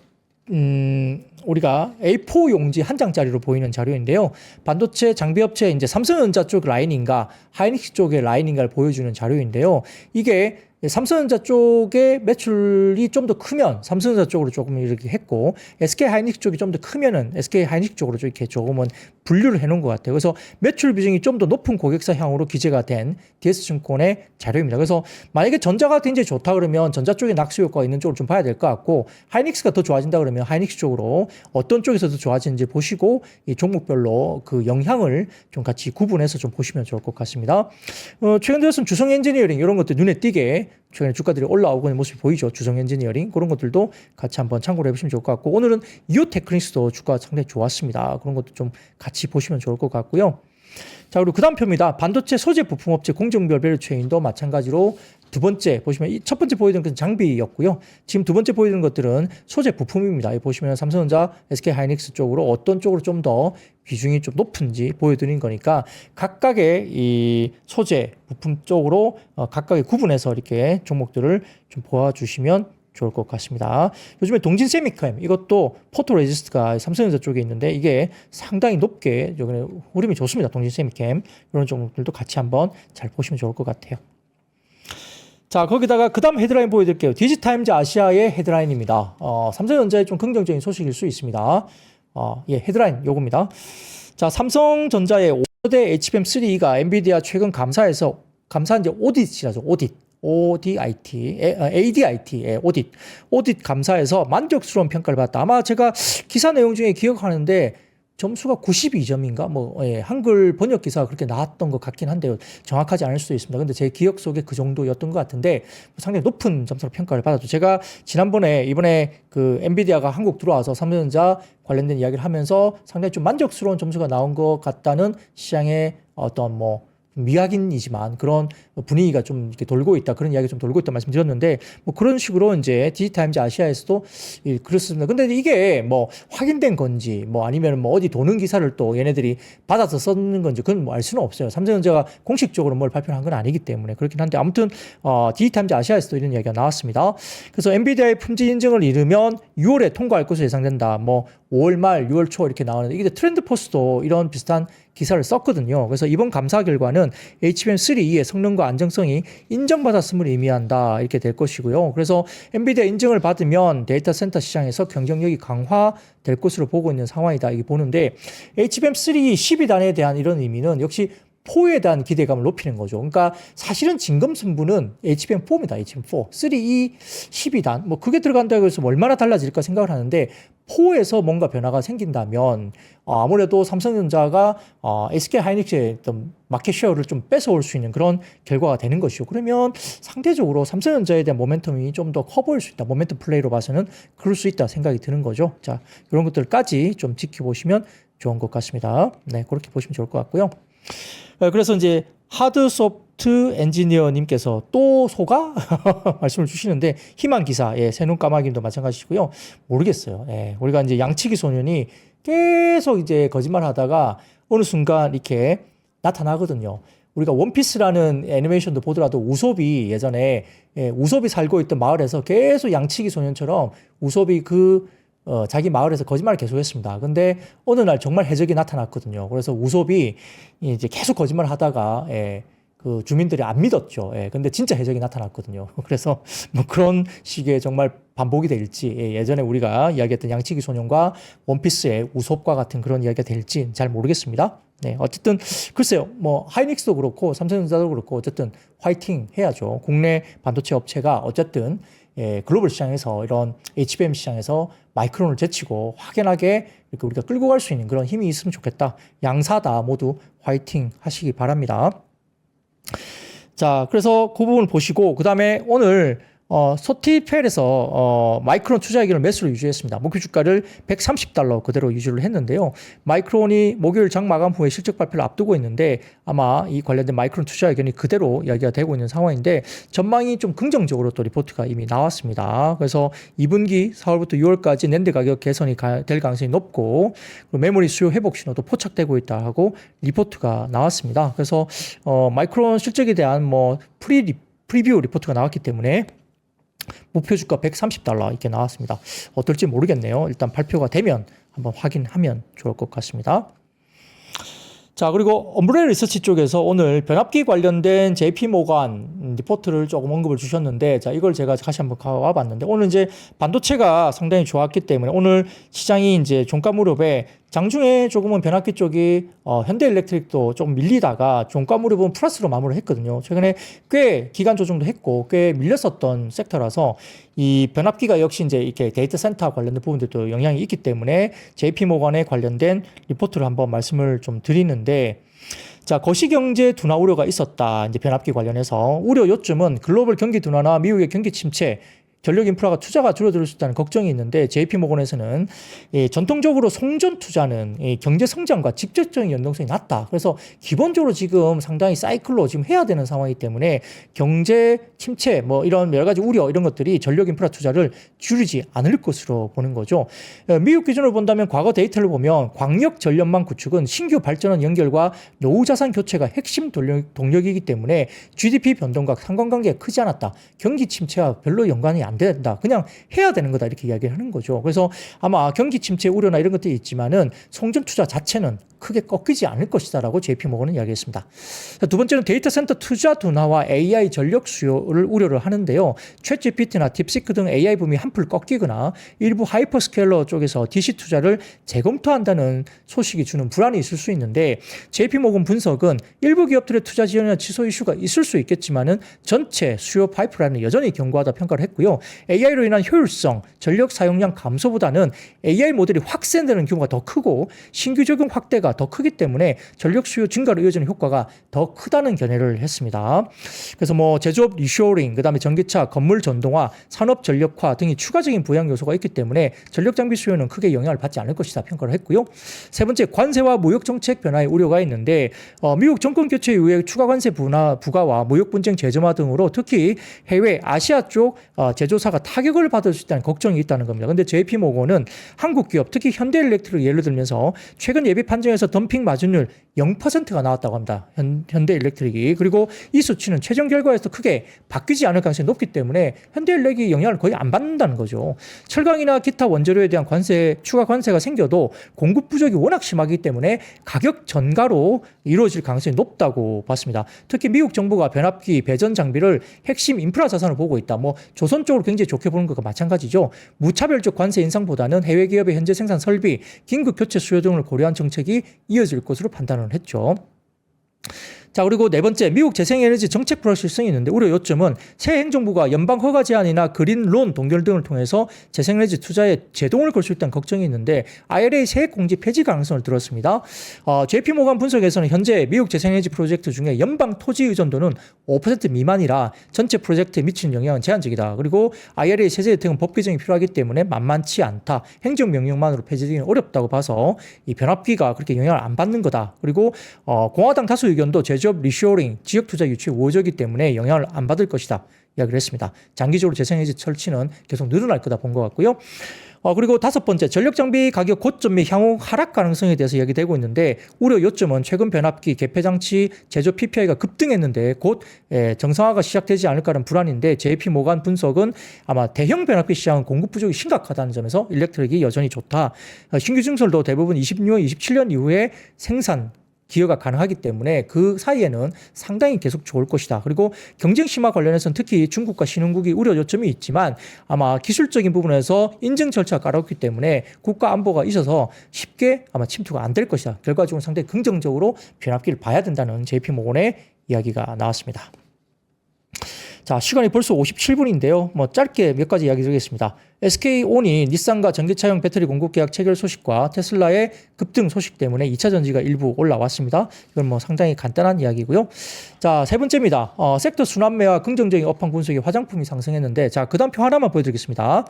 우리가 A4 용지 한 장짜리로 보이는 자료인데요. 반도체 장비업체 이제 삼성전자 쪽 라인인가, 하이닉스 쪽의 라인인가를 보여주는 자료인데요. 이게 삼성전자 쪽의 매출이 좀 더 크면 삼성전자 쪽으로 조금 이렇게 했고 SK 하이닉스 쪽이 좀 더 크면은 SK 하이닉스 쪽으로 이렇게 조금은 분류를 해놓은 것 같아요. 그래서 매출 비중이 좀 더 높은 고객사향으로 기재가 된 DS증권의 자료입니다. 그래서 만약에 전자가 굉장히 좋다 그러면 전자 쪽에 낙수 효과가 있는 쪽으로 좀 봐야 될 것 같고 하이닉스가 더 좋아진다 그러면 하이닉스 쪽으로 어떤 쪽에서 더 좋아지는지 보시고 이 종목별로 그 영향을 좀 같이 구분해서 좀 보시면 좋을 것 같습니다. 최근 들어서는 주성 엔지니어링 이런 것들 눈에 띄게 최근에 주가들이 올라오고 있는 모습이 보이죠. 주성 엔지니어링 그런 것들도 같이 한번 참고를 해보시면 좋을 것 같고 오늘은 이오테크닉스도 주가가 상당히 좋았습니다. 그런 것도 좀 같이 보시면 좋을 것 같고요. 자, 그리고 그 다음 표입니다. 반도체 소재 부품업체 공정별 밸류 체인도 마찬가지로 두 번째 보시면 첫 번째 보여드린 것은 장비였고요. 지금 두 번째 보여드린 것들은 소재 부품입니다. 보시면 삼성전자, SK 하이닉스 쪽으로 어떤 쪽으로 좀 더 비중이 좀 높은지 보여드린 거니까 각각의 이 소재 부품 쪽으로 각각의 구분해서 이렇게 종목들을 좀 보아주시면 좋을 것 같습니다. 요즘에 동진 세미캠 이것도 포토레지스트가 삼성전자 쪽에 있는데 이게 상당히 높게 흐름이 좋습니다. 동진 세미캠 이런 종목들도 같이 한번 잘 보시면 좋을 것 같아요. 자, 거기다가 그 다음 헤드라인 보여드릴게요. 디지타임즈 아시아의 헤드라인입니다. 삼성전자의 좀 긍정적인 소식일 수 있습니다. 예, 헤드라인 요겁니다. 자, 삼성전자의 5대 HBM3가 엔비디아 최근 감사한 이제 오디트라죠. ADIT, 오디트 감사에서 만족스러운 평가를 받았다. 아마 제가 기사 내용 중에 기억하는데 점수가 92점인가? 한글 번역 기사가 그렇게 나왔던 것 같긴 한데요. 정확하지 않을 수도 있습니다. 근데 제 기억 속에 그 정도였던 것 같은데 상당히 높은 점수로 평가를 받았죠. 제가 이번에 그 엔비디아가 한국 들어와서 삼성전자 관련된 이야기를 하면서 상당히 좀 만족스러운 점수가 나온 것 같다는 시장의 어떤 미확인이지만 그런 분위기가 좀 이렇게 돌고 있다. 그런 이야기가 좀 돌고 있다 말씀드렸는데 그런 식으로 이제 디지타임즈 아시아에서도 그렇습니다. 근데 이게 확인된 건지 아니면 어디 도는 기사를 또 얘네들이 받아서 썼는 건지 그건 알 수는 없어요. 삼성전자가 공식적으로 뭘 발표한 건 아니기 때문에 그렇긴 한데 아무튼 디지타임즈 아시아에서도 이런 이야기가 나왔습니다. 그래서 엔비디아의 품질 인증을 이루면 6월에 통과할 것으로 예상된다. 5월 말, 6월 초 이렇게 나오는데 이게 트렌드포스도 이런 비슷한 기사를 썼거든요. 그래서 이번 감사 결과는 HBM3의 성능과 안정성이 인정받았음을 의미한다. 이렇게 될 것이고요. 그래서 엔비디아 인증을 받으면 데이터 센터 시장에서 경쟁력이 강화될 것으로 보고 있는 상황이다. 이게 보는데 HBM3 12단에 대한 이런 의미는 역시 4에 대한 기대감을 높이는 거죠. 그러니까 사실은 진검승부는 HBM4입니다. HBM4. 3E 12단. 뭐 그게 들어간다고 해서 얼마나 달라질까 생각을 하는데 4에서 뭔가 변화가 생긴다면 아무래도 삼성전자가 SK 하이닉스의 어떤 마켓 쉐어를 좀 뺏어올 수 있는 그런 결과가 되는 것이죠. 그러면 상대적으로 삼성전자에 대한 모멘텀이 좀 더 커 보일 수 있다. 모멘텀 플레이로 봐서는 그럴 수 있다 생각이 드는 거죠. 자, 이런 것들까지 좀 지켜보시면 좋은 것 같습니다. 네, 그렇게 보시면 좋을 것 같고요. 그래서 이제 하드소프트 엔지니어님께서 또 소가 말씀을 주시는데 희망 기사, 예, 새눈 까마귀도 마찬가지시고요. 모르겠어요. 예, 우리가 이제 양치기 소년이 계속 이제 거짓말하다가 어느 순간 이렇게 나타나거든요. 우리가 원피스라는 애니메이션도 보더라도 우솝이 예전에 우솝이 살고 있던 마을에서 계속 양치기 소년처럼 우솝이 자기 마을에서 거짓말을 계속했습니다. 근데 어느 날 정말 해적이 나타났거든요. 그래서 우솝이 이제 계속 거짓말을 하다가 그 주민들이 안 믿었죠. 근데 진짜 해적이 나타났거든요. 그래서 뭐 그런 식의 정말 반복이 될지, 예전에 우리가 이야기했던 양치기 소년과 원피스의 우솝과 같은 그런 이야기가 될지 잘 모르겠습니다. 네, 어쨌든 글쎄요. 뭐 하이닉스도 그렇고 삼성전자도 그렇고 어쨌든 화이팅 해야죠. 국내 반도체 업체가 어쨌든 글로벌 시장에서 이런 HBM 시장에서 마이크론을 제치고 확연하게 이렇게 우리가 끌고 갈 수 있는 그런 힘이 있으면 좋겠다. 양사다 모두 화이팅 하시기 바랍니다. 자, 그래서 그 부분을 보시고 그 다음에 오늘 소티펠에서 마이크론 투자 의견을 매수를 유지했습니다. 목표 주가를 $130 그대로 유지를 했는데요. 마이크론이 목요일 장 마감 후에 실적 발표를 앞두고 있는데 아마 이 관련된 마이크론 투자 의견이 그대로 이야기가 되고 있는 상황인데 전망이 좀 긍정적으로 또 리포트가 이미 나왔습니다. 그래서 2분기 4월부터 6월까지 낸드 가격 개선이 될 가능성이 높고 그리고 메모리 수요 회복 신호도 포착되고 있다 하고 리포트가 나왔습니다. 그래서 마이크론 실적에 대한 뭐 프리뷰 리포트가 나왔기 때문에 목표 주가 $130 이렇게 나왔습니다. 어떨지 모르겠네요. 일단 발표가 되면 한번 확인하면 좋을 것 같습니다. 자, 그리고 엄브레 리서치 쪽에서 오늘 변압기 관련된 JP 모간 리포트를 조금 언급을 주셨는데, 자, 이걸 제가 다시 한번 가와 봤는데, 오늘 이제 반도체가 상당히 좋았기 때문에 오늘 시장이 이제 종가 무렵에 장중에 조금은 변압기 쪽이 현대일렉트릭도 좀 밀리다가 종가 무렵은 플러스로 마무리를 했거든요. 최근에 꽤 기간 조정도 했고 꽤 밀렸었던 섹터라서 이 변압기가 역시 이제 이렇게 데이터 센터 관련된 부분들도 영향이 있기 때문에 JP 모건에 관련된 리포트를 한번 말씀을 좀 드리는데, 자, 거시경제 둔화 우려가 있었다. 이제 변압기 관련해서 우려 요점은 글로벌 경기 둔화나 미국의 경기 침체, 전력 인프라가 투자가 줄어들 수 있다는 걱정이 있는데 JP모건에서는 전통적으로 송전 투자는 경제 성장과 직접적인 연동성이 낮다. 그래서 기본적으로 지금 상당히 사이클로 지금 해야 되는 상황이기 때문에 경제 침체 뭐 이런 여러 가지 우려 이런 것들이 전력 인프라 투자를 줄이지 않을 것으로 보는 거죠. 미국 기준으로 본다면 과거 데이터를 보면 광역 전력망 구축은 신규 발전원 연결과 노후 자산 교체가 핵심 동력이기 때문에 GDP 변동과 상관관계가 크지 않았다. 경기 침체와 별로 연관이 안 된다. 그냥 해야 되는 거다. 이렇게 이야기를 하는 거죠. 그래서 아마 경기 침체 우려나 이런 것들이 있지만은 송전 투자 자체는 크게 꺾이지 않을 것이다라고 JP모건은 이야기했습니다. 두 번째는 데이터 센터 투자 둔화와 AI 전력 수요를 우려를 하는데요. 챗GPT나 딥시크 등 AI 붐이 한풀 꺾이거나 일부 하이퍼스케일러 쪽에서 DC 투자를 재검토한다는 소식이 주는 불안이 있을 수 있는데 JP모건 분석은 일부 기업들의 투자 지연이나 취소 이슈가 있을 수 있겠지만은 전체 수요 파이프라인은 여전히 견고하다 평가를 했고요. AI로 인한 효율성, 전력 사용량 감소보다는 AI 모델이 확산되는 규모가 더 크고 신규 적용 확대가 더 크기 때문에 전력 수요 증가로 이어지는 효과가 더 크다는 견해를 했습니다. 그래서 뭐 제조업 리쇼어링, 그다음에 전기차, 건물 전동화, 산업 전력화 등이 추가적인 부양 요소가 있기 때문에 전력 장비 수요는 크게 영향을 받지 않을 것이다 평가를 했고요. 세 번째, 관세와 무역 정책 변화의 우려가 있는데 미국 정권 교체 이후에 추가 관세 부과와 무역 분쟁 재점화 등으로 특히 해외 아시아 쪽 제조사가 타격을 받을 수 있다는 걱정이 있다는 겁니다. 그런데 JP모건은 한국 기업, 특히 현대일렉트릭을 예를 들면서 최근 예비 판정에서 덤핑 마진율 0%가 나왔다고 합니다. 현대일렉트릭이. 그리고 이 수치는 최종 결과에서 크게 바뀌지 않을 가능성이 높기 때문에 현대일렉이 영향을 거의 안 받는다는 거죠. 철강이나 기타 원재료에 대한 추가 관세가 생겨도 공급 부족이 워낙 심하기 때문에 가격 전가로 이루어질 가능성이 높다고 봤습니다. 특히 미국 정부가 변압기, 배전 장비를 핵심 인프라 자산으로 보고 있다. 뭐 조선 쪽으로 굉장히 좋게 보는 것과 마찬가지죠. 무차별적 관세 인상보다는 해외 기업의 현재 생산 설비, 긴급 교체 수요 등을 고려한 정책이 이어질 것으로 판단을 했죠. 자, 그리고 네 번째, 미국 재생에너지 정책 불확실성이 있는데 우려 요점은 새 행정부가 연방 허가 제한이나 그린론 동결 등을 통해서 재생에너지 투자에 제동을 걸 수 있다는 걱정이 있는데 IRA 세액 공제 폐지 가능성을 들었습니다. JP모간 분석에서는 현재 미국 재생에너지 프로젝트 중에 연방 토지 의존도는 5% 미만이라 전체 프로젝트에 미치는 영향은 제한적이다. 그리고 IRA 세제 혜택은 법 개정이 필요하기 때문에 만만치 않다. 행정명령만으로 폐지되기는 어렵다고 봐서 이 변압기가 그렇게 영향을 안 받는 거다. 그리고 공화당 다수 의견도 제조업 리쇼어링, 지역 투자 유치에 우호적이기 때문에 영향을 안 받을 것이다. 이야기를 했습니다. 장기적으로 재생에너지 설치는 계속 늘어날 거다 본 것 같고요. 그리고 다섯 번째, 전력 장비 가격 고점 및 향후 하락 가능성에 대해서 이야기되고 있는데 우려 요점은 최근 변압기 개폐 장치 제조 PPI가 급등했는데 곧 정상화가 시작되지 않을까라는 불안인데 JP 모간 분석은 아마 대형 변압기 시장은 공급 부족이 심각하다는 점에서 일렉트릭이 여전히 좋다. 신규 증설도 대부분 26년, 27년 이후에 생산 기여가 가능하기 때문에 그 사이에는 상당히 계속 좋을 것이다. 그리고 경쟁 심화 관련해서는 특히 중국과 신흥국이 우려 요점이 있지만 아마 기술적인 부분에서 인증 절차가 까다롭기 때문에 국가 안보가 있어서 쉽게 아마 침투가 안 될 것이다. 결과적으로 상당히 긍정적으로 변압기를 봐야 된다는 JP모건의 이야기가 나왔습니다. 자, 시간이 벌써 57분인데요. 짧게 몇 가지 이야기 드리겠습니다. SK온이 닛산과 전기차용 배터리 공급 계약 체결 소식과 테슬라의 급등 소식 때문에 2차 전지가 일부 올라왔습니다. 이건 상당히 간단한 이야기고요. 자, 세 번째입니다. 섹터 순환매와 긍정적인 업황 분석이 화장품이 상승했는데, 자, 그 다음 표 하나만 보여드리겠습니다.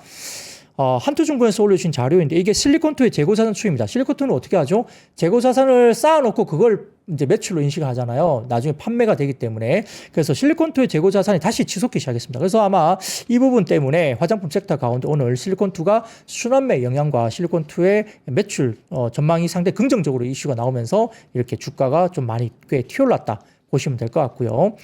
한투증권에서 올려주신 자료인데 이게 실리콘투의 재고자산 추이입니다. 실리콘투는 어떻게 하죠? 재고자산을 쌓아놓고 그걸 이제 매출로 인식을 하잖아요. 나중에 판매가 되기 때문에. 그래서 실리콘투의 재고자산이 다시 치솟기 시작했습니다. 그래서 아마 이 부분 때문에 화장품 섹터 가운데 오늘 실리콘투가 순환매 영향과 실리콘투의 매출 전망이 상당히 긍정적으로 이슈가 나오면서 이렇게 주가가 좀 많이 꽤 튀어올랐다 보시면 될 것 같고요.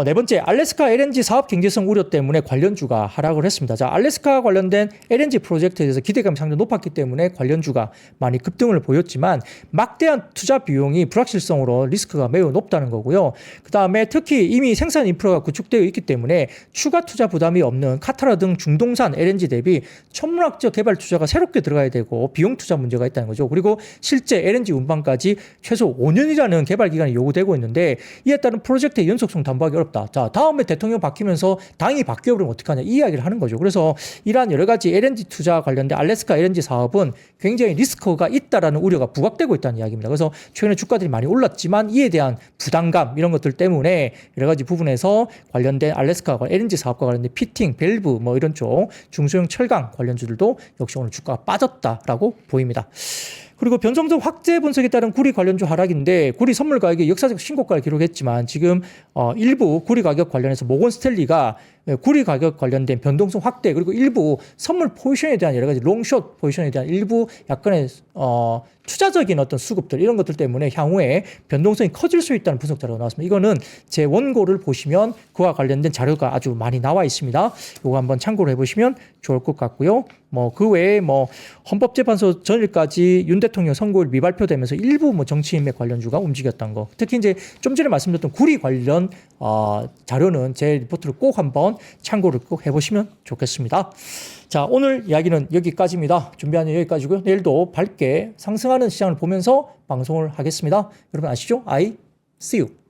네 번째, 알래스카 LNG 사업 경제성 우려 때문에 관련주가 하락을 했습니다. 자, 알래스카 관련된 LNG 프로젝트에 대해서 기대감이 상당히 높았기 때문에 관련주가 많이 급등을 보였지만 막대한 투자 비용이 불확실성으로 리스크가 매우 높다는 거고요. 그 다음에 특히 이미 생산 인프라가 구축되어 있기 때문에 추가 투자 부담이 없는 카타라 등 중동산 LNG 대비 천문학적 개발 투자가 새롭게 들어가야 되고 비용 투자 문제가 있다는 거죠. 그리고 실제 LNG 운반까지 최소 5년이라는 개발 기간이 요구되고 있는데 이에 따른 프로젝트의 연속성 담보하기 어렵다. 자, 다음에 대통령 바뀌면서 당이 바뀌어버리면 어떡하냐 이 이야기를 하는 거죠. 그래서 이러한 여러 가지 LNG 투자 관련된 알래스카 LNG 사업은 굉장히 리스크가 있다라는 우려가 부각되고 있다는 이야기입니다. 그래서 최근에 주가들이 많이 올랐지만 이에 대한 부담감 이런 것들 때문에 여러 가지 부분에서 관련된 알래스카 LNG 사업과 관련된 피팅, 밸브 이런 쪽 중소형 철강 관련주들도 역시 오늘 주가가 빠졌다라고 보입니다. 그리고 변동성 확대 분석에 따른 구리 관련주 하락인데 구리 선물 가격이 역사적 신고가를 기록했지만 지금 일부 구리 가격 관련해서 모건 스탠리가 구리 가격 관련된 변동성 확대 그리고 일부 선물 포지션에 대한 여러 가지 롱숏 포지션에 대한 일부 약간의 투자적인 어떤 수급들 이런 것들 때문에 향후에 변동성이 커질 수 있다는 분석 자료가 나왔습니다. 이거는 제 원고를 보시면 그와 관련된 자료가 아주 많이 나와 있습니다. 이거 한번 참고를 해보시면 좋을 것 같고요. 그 외에 헌법재판소 전일까지 윤 대통령 선고일 미발표되면서 일부 정치인맥 관련주가 움직였던 거. 특히 이제 좀 전에 말씀드렸던 구리 관련 자료는 제 리포트를 꼭 한번 참고를 꼭 해보시면 좋겠습니다. 자, 오늘 이야기는 여기까지입니다. 준비한 일 여기까지고요. 내일도 밝게 상승하는 시장을 보면서 방송을 하겠습니다. 여러분 아시죠? I see you.